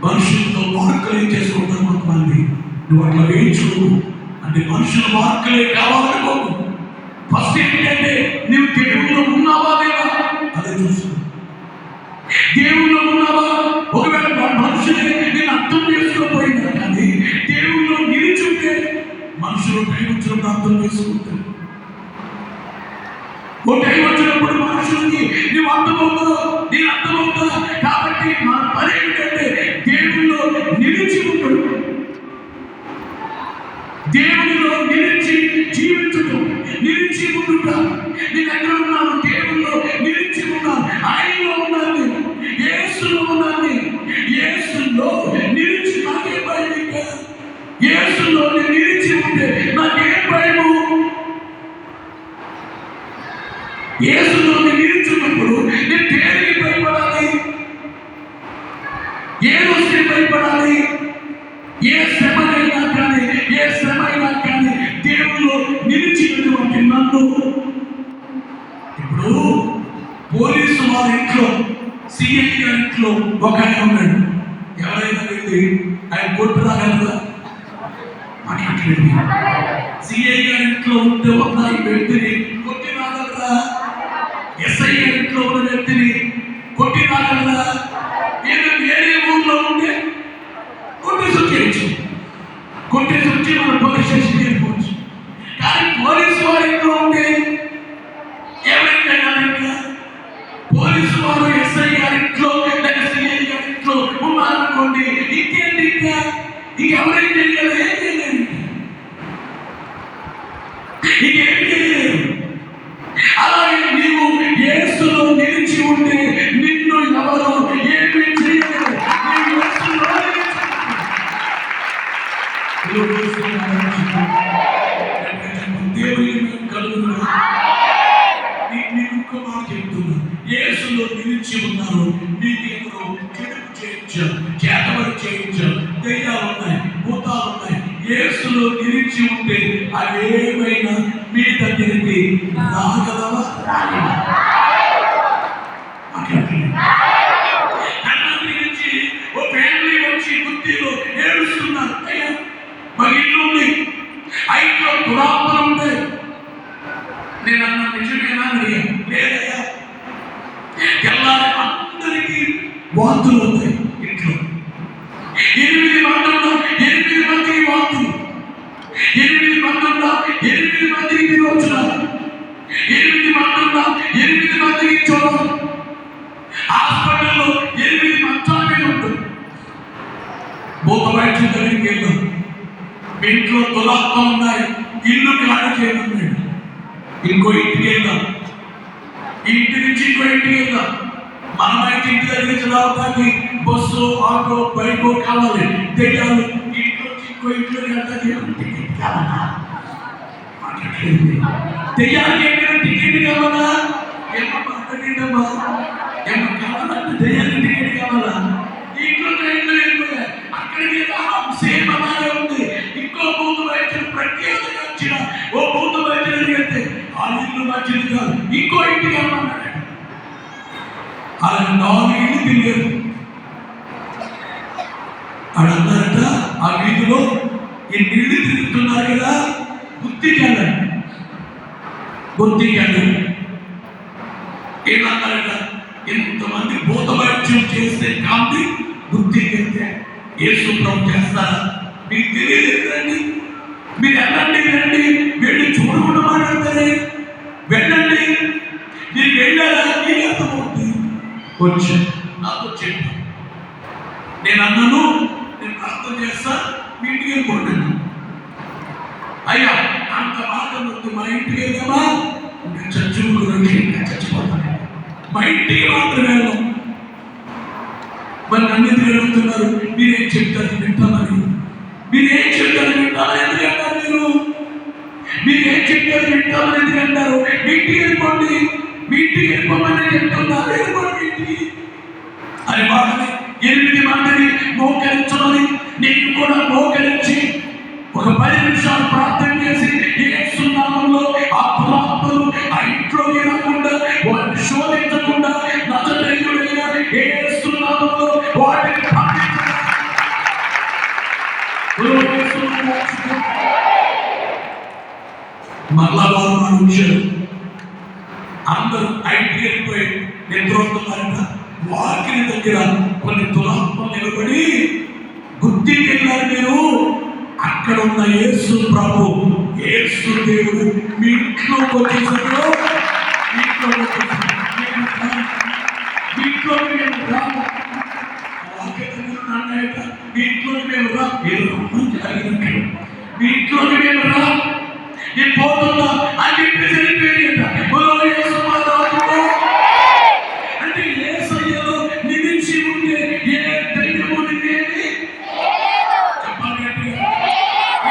మనుషులతో మార్కులు చేసుకుంటారు కొంతమంది. నువ్వు అట్లా వేయించుకోవు అంటే మనుషుల మార్కులే కావాలనుకోకు. ఫస్ట్ ఏంటంటే నువ్వు దేవుల్లో ఉన్నావా లేదా అదే చూసుకో. దేవుల్లో ఉన్నావా? ఒకవేళ మనుషులే నేను అర్థం చేసుకోపోయినా కానీ దేవుల్లో నిలిచుంటే మనుషులు టైం వచ్చినప్పుడు అర్థం చేసుకుంటారు. ఓ టైం వచ్చినప్పుడు మనుషులకి నువ్వు అర్థమవుతావు, నేను అర్థమవుతా. కాబట్టి మన పని ఏంటంటే దేవుల్లో నిలిచి ఉంటాడు, దేవునిలో నిలిచి జీవించటం, నిలిచి ఉండుట. నేను ఎక్కడ ఉన్నాను? దేవుల్లో నిలిచి ఉన్నాను, ఆయనలో ఉన్నాను, యేసులో ఉన్నాను. యేసులో నిలిచి నాకే భయం, ఇంకా యేసులో నేను నిలిచి ఉంటే నాకేం భయము? యేసులో నేను నిలిచినప్పుడు నేను దేనికి భయపడాలి? ఏ రోజుకి భయపడాలి? ఏ శ్రమైనా కానీ, ఏ శ్రమైనా కానీ దేవుల్లో నిలిచినటువంటి నన్ను. ఇప్పుడు పోలీసు వారి ఇంట్లో, సిఐ గారి ఇంట్లో ఒక ఆయన ఉన్నాడు. ఎవరైనా వెళ్ళి ఆయన కొట్టు రాగలరా? మాట్లాడలేదు. సిఐ గారి ఇంట్లో ఉంటే ఉన్న ఈ వ్యక్తిని కొట్టి రాగలరా? ఎస్ఐ గారి ఇంట్లో ఉన్న వ్యక్తిని కొట్టి రాగలరా? ఏదో వేరే ఊర్లో ఉంటే కొట్టేసి వచ్చేయచ్చు, కొట్టేసి వచ్చి మన పోలీస్ స్టేషన్ వెళ్ళిపోవచ్చు. కానీ పోలీసు వారి ఇంట్లో ఉంటే ఏమైనా పోలీసు వారు ఎస్ఐ గారి ఇంట్లో లేదా సిఐ గారి ఇంట్లో ఉన్నారనుకోండి, ఇంకేంటి? ఇంకా ఇంకెవరేం తెలియదు, ఏం తెలియదు, ఇంకేం తెలియదు. అలాగే నీవు యేసులో నిలిచి ఉంటే నిన్ను ఎవరు ఏమి చేయలేరు. నీవు యేసులో దేవుని కలుగును. నీకు మాట చెప్తున్నా, యేసులో నిలిచి ఉన్నారు. మీకెవరు చెడుపు చేయించారు, చేతబడి చేయించారు, దయ్యాలు ఉన్నాయి, భూతాలు ఉన్నాయి. యేసులో నిలిచి ఉంటే అవి ఏమైనా మీ దగ్గరికి రాగలవా? నుంచి ఓ ఫ్యామిలీ వచ్చి బుద్ధిలో ఏడుస్తున్నారు, అయ్యా మా ఇల్లు ఉంది, ఆ ఇంట్లో దురాత్మలు ఉంటాయి. నేను అన్న నిజమేనా? లేదయ్యా, తెల్లారి అందరికీ వాంతులు ఉంటాయి ఇంట్లో. 8 మంది 8 మందికి వాంతులు, 8 మంది 8 మందికి విరోచనాలు, 8 మంది 8 మందికి జ్వరం. హాస్పిటల్లో 8 మంచాల మీద ఉంటుంది. భూత వైద్యుల దగ్గరికి వెళ్దాం, మీ ఇంట్లో దురాత్మలు ఉన్నాయి, ఇల్లు ఖాళీ చేయమన్నాడు. ఇంకో ఇంటికి వెళ్దాం, ఇంటి నుంచి ఇంకో ఇంటికి వెళ్దాం. మనమైతే ఇంటి దగ్గర నుంచి రావడానికి బస్సు, ఆటో, బైకో కావాలి. దెయ్యాలు ఇంట్లో ఇంకో ఇంట్లో టికెట్ కావాలా? మాట్లాడలేదు. దెయ్యాలకి ఏమైనా టికెట్ కావాలా? ఏమో మాట్లాడేటమ్మా, ఏమో కావాలంటే దెయ్యాలకి టికెట్ కావాలా? ఇంట్లో ట్రైన్లో వెళ్ళిపోయా, అక్కడికి సేమ్ అలాగే ఉంది. ఇంకో భూత వైద్యులు ప్రత్యేకంగా వచ్చిన ఓ భూత వైద్యులు వెళ్తే ఆ ఇల్లు మంచిది కాదు, ఇంకో ఇంటికి వెళ్ళమన్నాడు. అలా 4 ఇల్లు తిరిగారు. అన్నారట, ఆ వీధిలో ఈ నీళ్లు తిరుగుతున్నారు కదా, గుర్తికెళ్ళండి, గుర్తికెళ్ళండి. ఏమన్నారట, ఇంతమంది భూత వైద్యం చేస్తే కాంతి గుర్తికెళ్తే యేసు ప్రభు చేస్తారా? మీకు తెలియదు రండి, మీరు వెళ్ళండి, రండి, వెళ్ళి చూడకుండా మాట్లాడతారే, వెళ్ళండి. నేను వెళ్ళారా? నీకు అర్థమవుతుంది. వచ్చి నాతో చెప్పు. నేను అన్నాను, నేను ప్రార్థన చేస్తా, మీ ఇంటికి వెళ్ళిపోండి. అయ్యా అంత మాట వద్దు, మా ఇంటికి వెళ్దామా? నేను చచ్చిపోతాను, మా ఇంటికి మాత్రం వెళ్దాం. మరి నన్ను ఎందుకు అడుగుతున్నారు? మీరేం చెప్తారు వింటామని, మీరేం చెప్తారు వింటామని ఎందుకు అంటారు? మీరేం చెప్తారు వింటామని ఎందుకు అంటారు? మీ ఇంటికి వెళ్ళిపోండి, మీ ఇంటికి వెళ్ళిపోమని చెప్తున్నారు, వెళ్ళిపోండి ఇంటికి అని వాళ్ళని 8 మందిని మోకరించమని నేను కూడా మోకరించి ఒక 10 నిమిషాలు ప్రార్థన చేసి యేసు నామములో ఆ దురాత్మలు ఆ ఇంట్లోకి రాకుండా, వాటిని శోధించకుండా నజరేయుడైన యేసు నామములో వాటిని మళ్ళా వాళ్ళు వచ్చారు. అందరూ ఐటీ వెళ్ళిపోయి నిద్రవుతున్నారట. వాకిలి దగ్గర కొన్ని దురాత్మలు నిలబడి గుర్తికి వెళ్ళారు. మీరు అక్కడ ఉన్న యేసు ప్రభు, యేసు దేవుడు మీ ఇంట్లోకి వచ్చేసాడు, మీ ఇంట్లోకి వచ్చేసాడు. మీ ఇంట్లోకి మేము రా. వాక్యత అన్నాయట, మీ ఇంట్లోకి మేము రా. ఏదో జరిగినట్టు మీ ఇంట్లోకి మేము రా, నేను పోతున్నా అని చెప్పేసి వెళ్ళిపోయింది. అంటే యేసయ్యలో నిలిచి ఉండే ఏ దైవము నిన్నేమి చెప్పాలి గట్టిగా,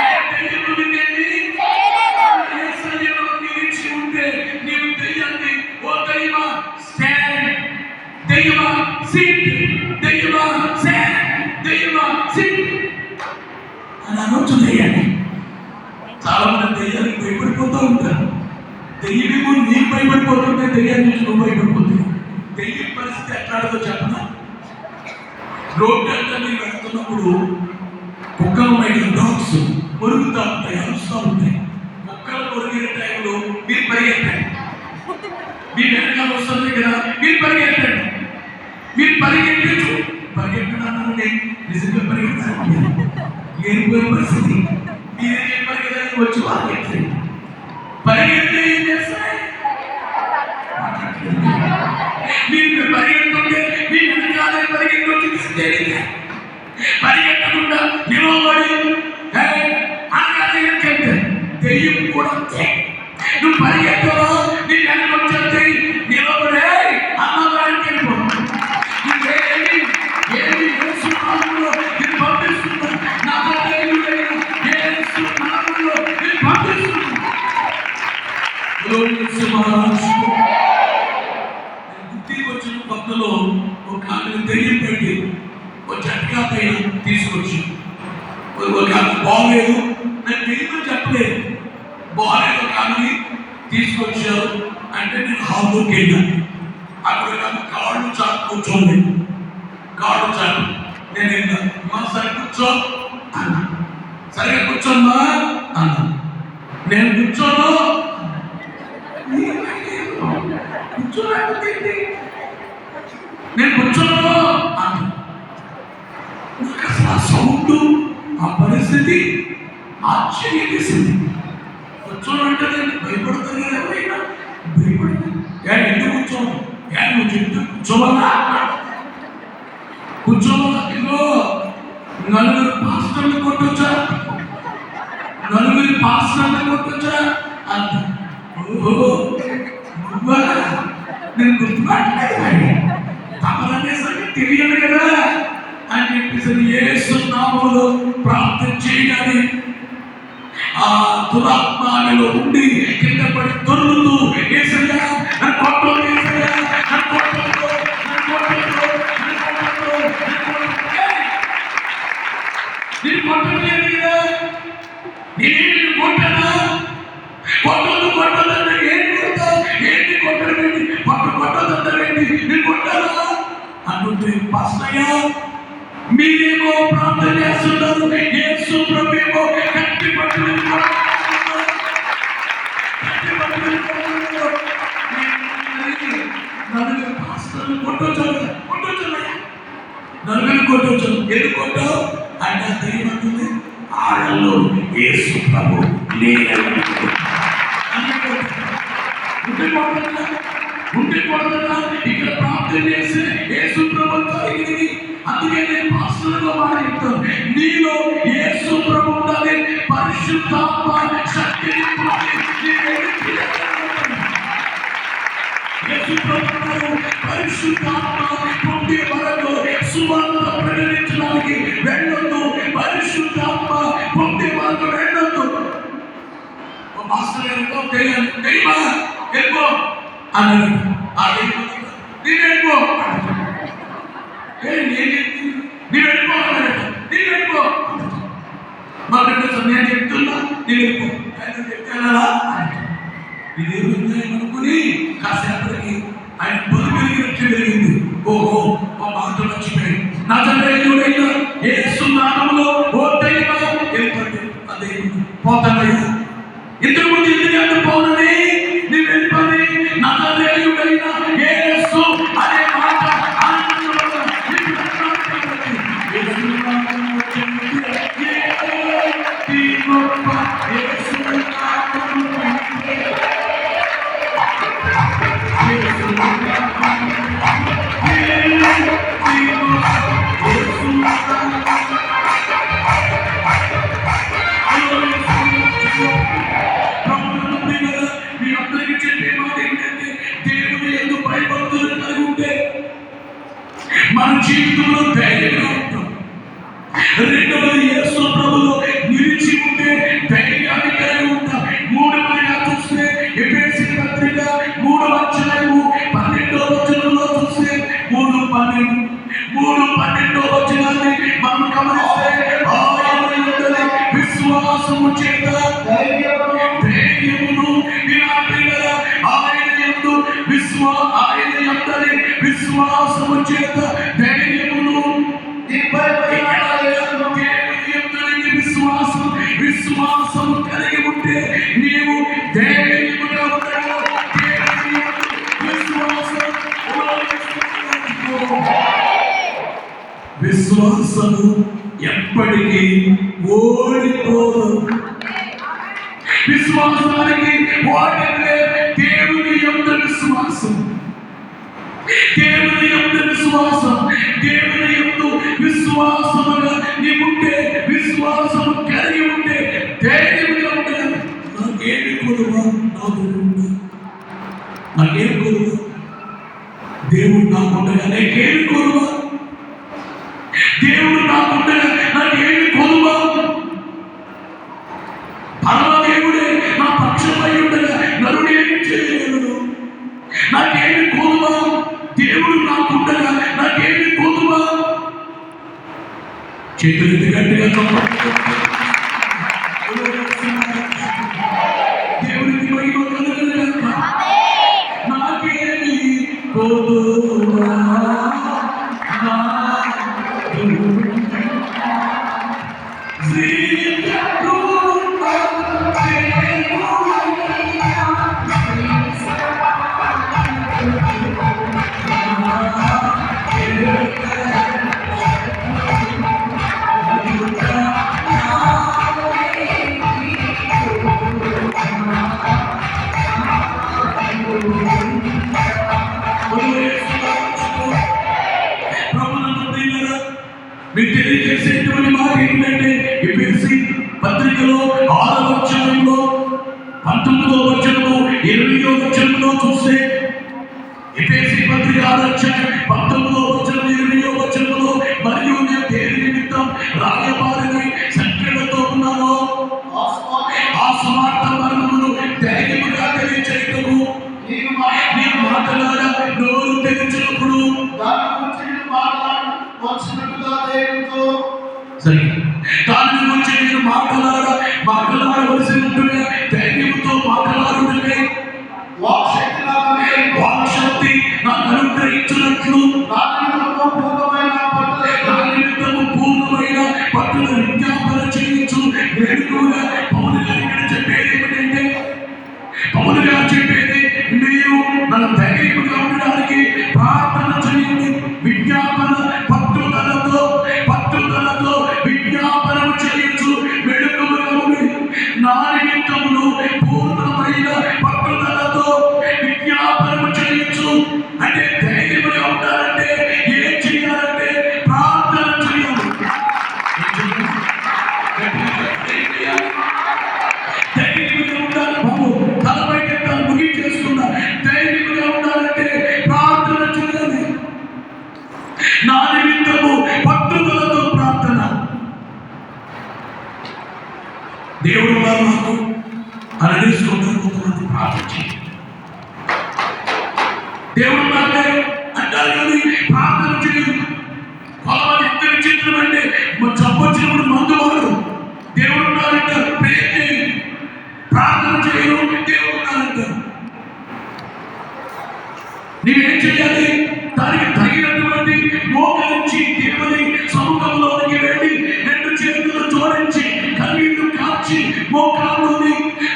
ఏ దైవము నిన్నేమి యేసయ్యలో నిలిచి ఉండే నీవు దెయ్యాన్ని ఓ దైవా స్టాండ్, దైవా సిట్, దైవా స్టాండ్, దైవా సిట్ అని అనొచ్చు దెయ్యాన్ని. చాలా మంది దెయ్యానికి భయపడిపోతూ ఉంటారు. దెయ్యము నీకు భయపడిపోతుంటే దెయ్యాన్ని చూసి నువ్వు భయపడిపోతుంది. దెయ్యం పరిస్థితి ఎట్లాడదో చెప్పనా? రోడ్డు అంటే మీరు వెళ్తున్నప్పుడు కుక్కలు మైలు డాగ్స్ పొరుగుతూ ఉంటాయి, అరుస్తూ ఉంటాయి. కుక్కలు పొరిగిన టైంలో మీరు పరిగెత్తండి. మీ వెనకాల వస్తుంది కదా, మీరు పరిగెత్తండి. మీరు పరిగెట్టచ్చు, పరిగెట్టడానికి నిజంగా పరిగెత్తాలి. ఏరిపోయిన పరిస్థితి మీరేం చెప్పారు కదా, వచ్చి పరిగెత్తండి. పరిగెత్తే ఏం చేస్తాయి? మీరు పరిగెత్తుంటే మీ వెనకాలే పరిగెత్తి పరిగెట్టకుండా నిలబడి అన్నట్టు దెయ్యం కూడా నువ్వు పరిగెత్తవా, నీ వెనక వచ్చేస్తే నిలబడే అన్నదానికి వెళ్ళిపోతుంది. నువ్వేమి ఏమి యేసునామములో నేను పంపిస్తున్నా, నా దేవుడైన యేసునామములో నేను పంపిస్తున్నా. గుర్తికి వచ్చిన కొత్తలో ఒక ఆమెను దెయ్యం పెట్టి ఒక జట్కా పైన తీసుకొచ్చి, ఒక ఆమె బాగలేదు, నేను దెయ్యం చెప్పలేదు, బాగలేదు ఒక ఆమెని తీసుకొచ్చారు అంటే నేను హాల్లోకి వెళ్ళాను. అక్కడ ఆమె కాళ్ళు చాటు కూర్చోండి, కాళ్ళు చాటు. నేను వెళ్ళాను, మా సరే కూర్చో అన్నా, సరిగా కూర్చోమ్మా అన్నా. నేను కూర్చోను, నేను కూర్చోను అన్నా. నాకు అసలు ఆ సౌండ్, ఆ పరిస్థితి ఆశ్చర్యం వేసింది. కూర్చోనంటే నేను భయపడతాను కదా, ఎవరైనా భయపడతాను. ఎందుకు కూర్చోను, నువ్వు చెప్తే కూర్చోవాలా, కూర్చోవాలా. ఇదిగో నలుగురు పాస్టర్లు కొట్టొచ్చా, నలుగురు పాస్టర్లు కొట్టొచ్చా అంట. ఓహో నువ్వా, నేను గుర్తుపట్టలేదు, తమరనేసరికి తెలియదు కదా అని చెప్పేసి యేసు నామములో ప్రార్థన చేయగానే ఆ దురాత్మలో ఉండి కింద పడి దొర్లుతూ యేసయ్యా నన్ను కొట్టు, యేసయ్యా నన్ను కొట్టు, నేను కొట్టలేదు కదా, నేను కొట్టనా, కొట్టదు కొట్టదంటే ఏంటి కొడతావు, ఏంటి కొట్టడం ఏంటి, కొట్టదంటే నేను కొట్టాలా అనుకుంటే పాస్టయ్యా మీరేమో ప్రార్థన చేస్తున్నారు, యేసు ప్రభువేమో గట్టి పట్టుకుని నలుగురు పాస్టర్లు కొట్టొచ్చు, నలుగురు కొట్టొచ్చు. ఎందుకు కొట్టావు అంటే దెయ్యం అంటుంది ఆడల్లో యేసు ప్రభు ఉండిపోతున్నా ఇక్కడ ప్రార్థన చేసి యేసు ప్రభు జరిగింది. అందుకే నేను పాస్టర్తో మాట చెప్తాను, నీలో యేసు ప్రభు ఉండాలి, పరిశుద్ధాత్మ శక్తి యేసు ప్రభు పరిశుద్ధాత్మ పొందే వరకు సువార్త ప్రకటించడానికి వెళ్ళొద్దు, పరిశుద్ధాత్మ పొందే వరకు వెళ్ళొద్దు. మాస్టర్ గారితో దెయ్యమా వెళ్ళిపో అన్నాడు. ఆ దెయ్యం నేను వెళ్ళిపో, నేను వెళ్ళిపో అన్నాడు. నేను వెళ్ళిపో మా బిడ్డ నేను చెప్తున్నా, నేను వెళ్ళిపో చెప్తానా ఇదేమనుకుని కాసేపటికి ఆయన బలు పెరిగినట్టు పెరిగింది. ఓహో మా మాట మర్చిపోయాడు. నజరేయుడైన యేసు నామములో ఓ దెయ్యమా వెళ్ళిపోండి, ఆ దెయ్యం పోతానయ్యా. ఇంతకు ముందు ఎందుకంటే పోనని నీవు వెళ్ళిపోయి నజరేయుడైన యేసు అనే మాట విశ్వాసము చేత ధైర్యమును ఆయన యందు ఆయన యందలి విశ్వాసము చేత ధైర్యమును విశ్వాసము కలిగి ఉంటే నీవు ధైర్యముగా ఉండవు. విశ్వాసము ఎప్పటికీ ఓడిపోదు. విశ్వాసానికి ఓటమే దేవుని యొక్క విశ్వాసం. దేవుని యొక్క విశ్వాసం, దేవుని యొక్క విశ్వాసముగా నీవుంటే, విశ్వాసము కలిగి ఉంటే ధైర్యంగా ఉండదు. నాకేమి కొలువ, నాకేమి కొలువ, దేవుడు నాకుండగా నాకేమి కొలువ, దేవుడు నాకుండగా నాకేమి కొలువ, పరమదేవుడే నా పక్షమై ఉండగా నరుడు ఏమి చేయగలడు, నాకేమి కొలువ, దేవుడు నాకుండగా నాకేమి కొలువ. చేతులెత్తి గట్టిగా దేవుడికి మహిమ కలుగుగాక. నాకేమి కొలువ, మీకు తెలియజేసేటువంటి మాట ఏంటంటే ఎఫెసీ పత్రికలో 6వ వచనంలో 19వ వచనంలో 20వ వచనంలో చూస్తే, ఎఫెసీ పత్రిక 6వ అధ్యాయం 19వ వచనం 20వ వచనంలో, మరియు నేను దేని నిమిత్తం రాయబారినై సంఖ్యలతో ఉన్నానో ఆ స్వార్థ మరణమును ధైర్యముగా తెలియచేయటకు నేను మాట్లాడ నోరు తెరిచినప్పుడు దాని గురించి నేను మాట్లాడవలసి ఉంటుంది. ధైర్యంతో మాట్లాడుతుంటే వాక్శక్తి నాకు అనుగ్రహించినట్లు పూర్ణమైన పట్టుల విజ్ఞాపన చేయించు వేడుకగా పౌలు గారు ఇక్కడ చెప్పేది ఏమిటంటే, పౌలు గారు చెప్పేది మీరు మన ధైర్యంగా ఉండడానికి ప్రార్థన చేయండి. విజ్ఞాపన పట్టుదలతో విజ్ఞాపనం చేయించు వేడుకగా ఉండి, నా నిమిత్తమును పూర్ణమైన పట్టుదలతో విజ్ఞాపనం చేయించు. అంటే ధైర్యంగా ఉండాలంటే ఏం చేయాలంటే ప్రార్థన చేయాలి. ధైర్యంగా ఉండాలి. బాబు తలపై ముగించేస్తున్నా. ధైర్యంగా ఉండాలంటే ప్రార్థన చేయాలి. నా నిమిత్తము పట్టుదలతో ప్రార్థన. దేవుడు వారు మాకు అనుసరించుకుంటారు. కొంతమంది ప్రార్థన చేయాలి. దేవుడు మాకే అంటారు కానీ ప్రార్థన చేయదు. కొంతమంది ఇద్దరు చిత్రం అంటే చప్పొచ్చినప్పుడు మందు వాడు. దేవుడు ఉన్నారంటారు, ప్రేమ చేయదు. ప్రార్థన చేయరు, దేవుడు ఉన్నారంటారు. నీవేం చేయాలి? దానికి తగినటువంటి మోకరించి దేవుని సముఖంలోనికి వెళ్ళి 2 చేతులు జోడించి కన్నీళ్లు కాచి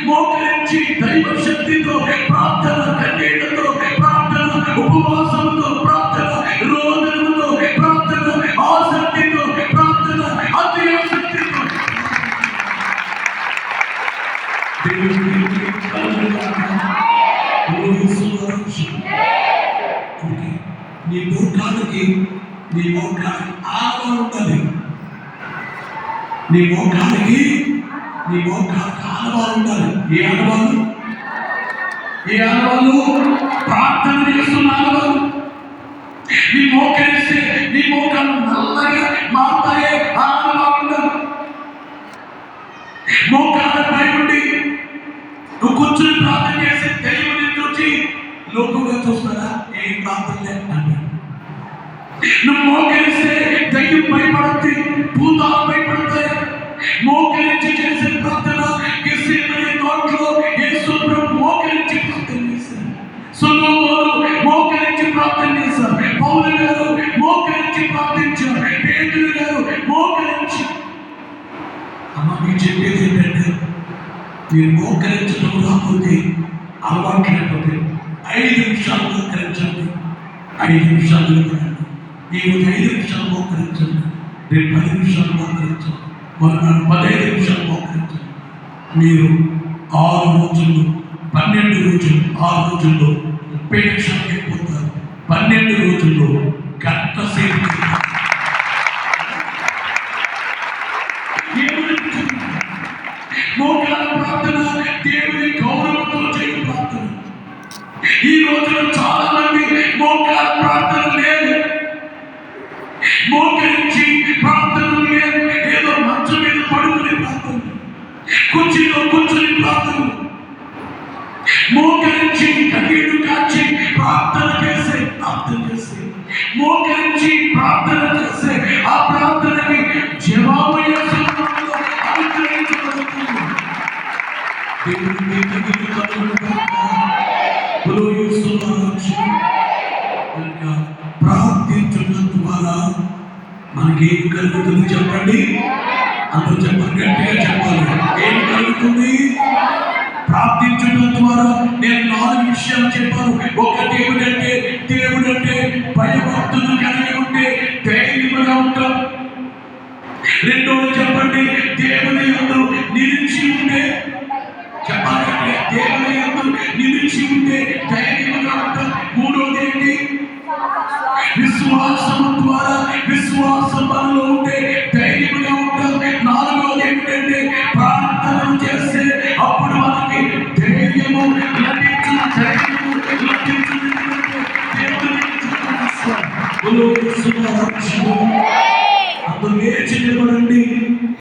మోకరించి దైవ శక్తితో ప్రార్థన, కన్నీళ్లతో ప్రార్థన, ఉపవాసంతో ప్రార్థన, రోదనతో ప్రార్థన, ఆసక్తితో ప్రార్థన, అతిశక్తితో నీ మోకానికి ఆనవాలు ఉండాలి. నీ మోకానికి ఆనవాలు ఉండాలి. ఏ ఆనవాలు? ప్రార్థన చేస్తున్న ఆనవాలు. నీ మోకరిస్తే నీ మోకాలు నల్లగా మారుతాయే ఆనవాలు ఉండాలి. మోకాలపై ఉండి నువ్వు కూర్చుని ప్రార్థన చేసి దేవుని చూసి లోకంగా చూస్తారా? ఏం ప్రార్థన లేదు. నువ్వు మోకరిస్తే దయ్యం భయపడుతుంది, భూతాలు భయపడతాయి. మోకరించి మీకు చెప్పేది ఏంటంటే మీరు మోకరించడం రాకపోతే అలవాటు లేకపోతే 5 నిమిషాలు మోకరించండి, 5 నిమిషాలు నిలబడండి. నీవు 5 నిమిషాలు మోకరించండి, రేపు 10 నిమిషాలు మోకరించండి, మరునాడు 15 నిమిషాలు మోకరించండి. మీరు 6 రోజుల్లో 12 రోజులు 6 రోజుల్లో 30 నిమిషాలు అయిపోతారు. 12 రోజుల్లో గంట సేపు మోకాల ప్రార్థన దేవుని గౌరవంతో చేయు ప్రార్థన. ఈ రోజున చాలా మంది మోకాల ప్రార్థన లేదు, మోకరించి ప్రార్థన లేదు, ఏదో మంచం మీద పడుకునే ప్రార్థన, కుర్చీలో కూర్చుని ప్రార్థన, మోకరించి కన్నీళ్లు కాచి ప్రార్థన చేసే మోకరించి ప్రార్థన చేసే ఆ ప్రార్థనకి జవాబు ప్రార్థించడం ద్వారా మనకేం కలుగుతుంది చెప్పండి? అందరూ చెప్పండి, గట్టిగా చెప్పాలి. ఏం కలుగుతుంది? ప్రార్థించడం ద్వారా నేను 4 విషయాలు చెప్పాను. ఒకటి ఏమిటంటే దేవుడంటే భయభక్తులు కలిగి ఉంటే ధైర్యంగా ఉంటాం. రెండోది చెప్పండి, దేవుని యందు నిలిచి ఉంటే, చెప్పాలంటే దేవుని యందు నిలిచి ఉంటే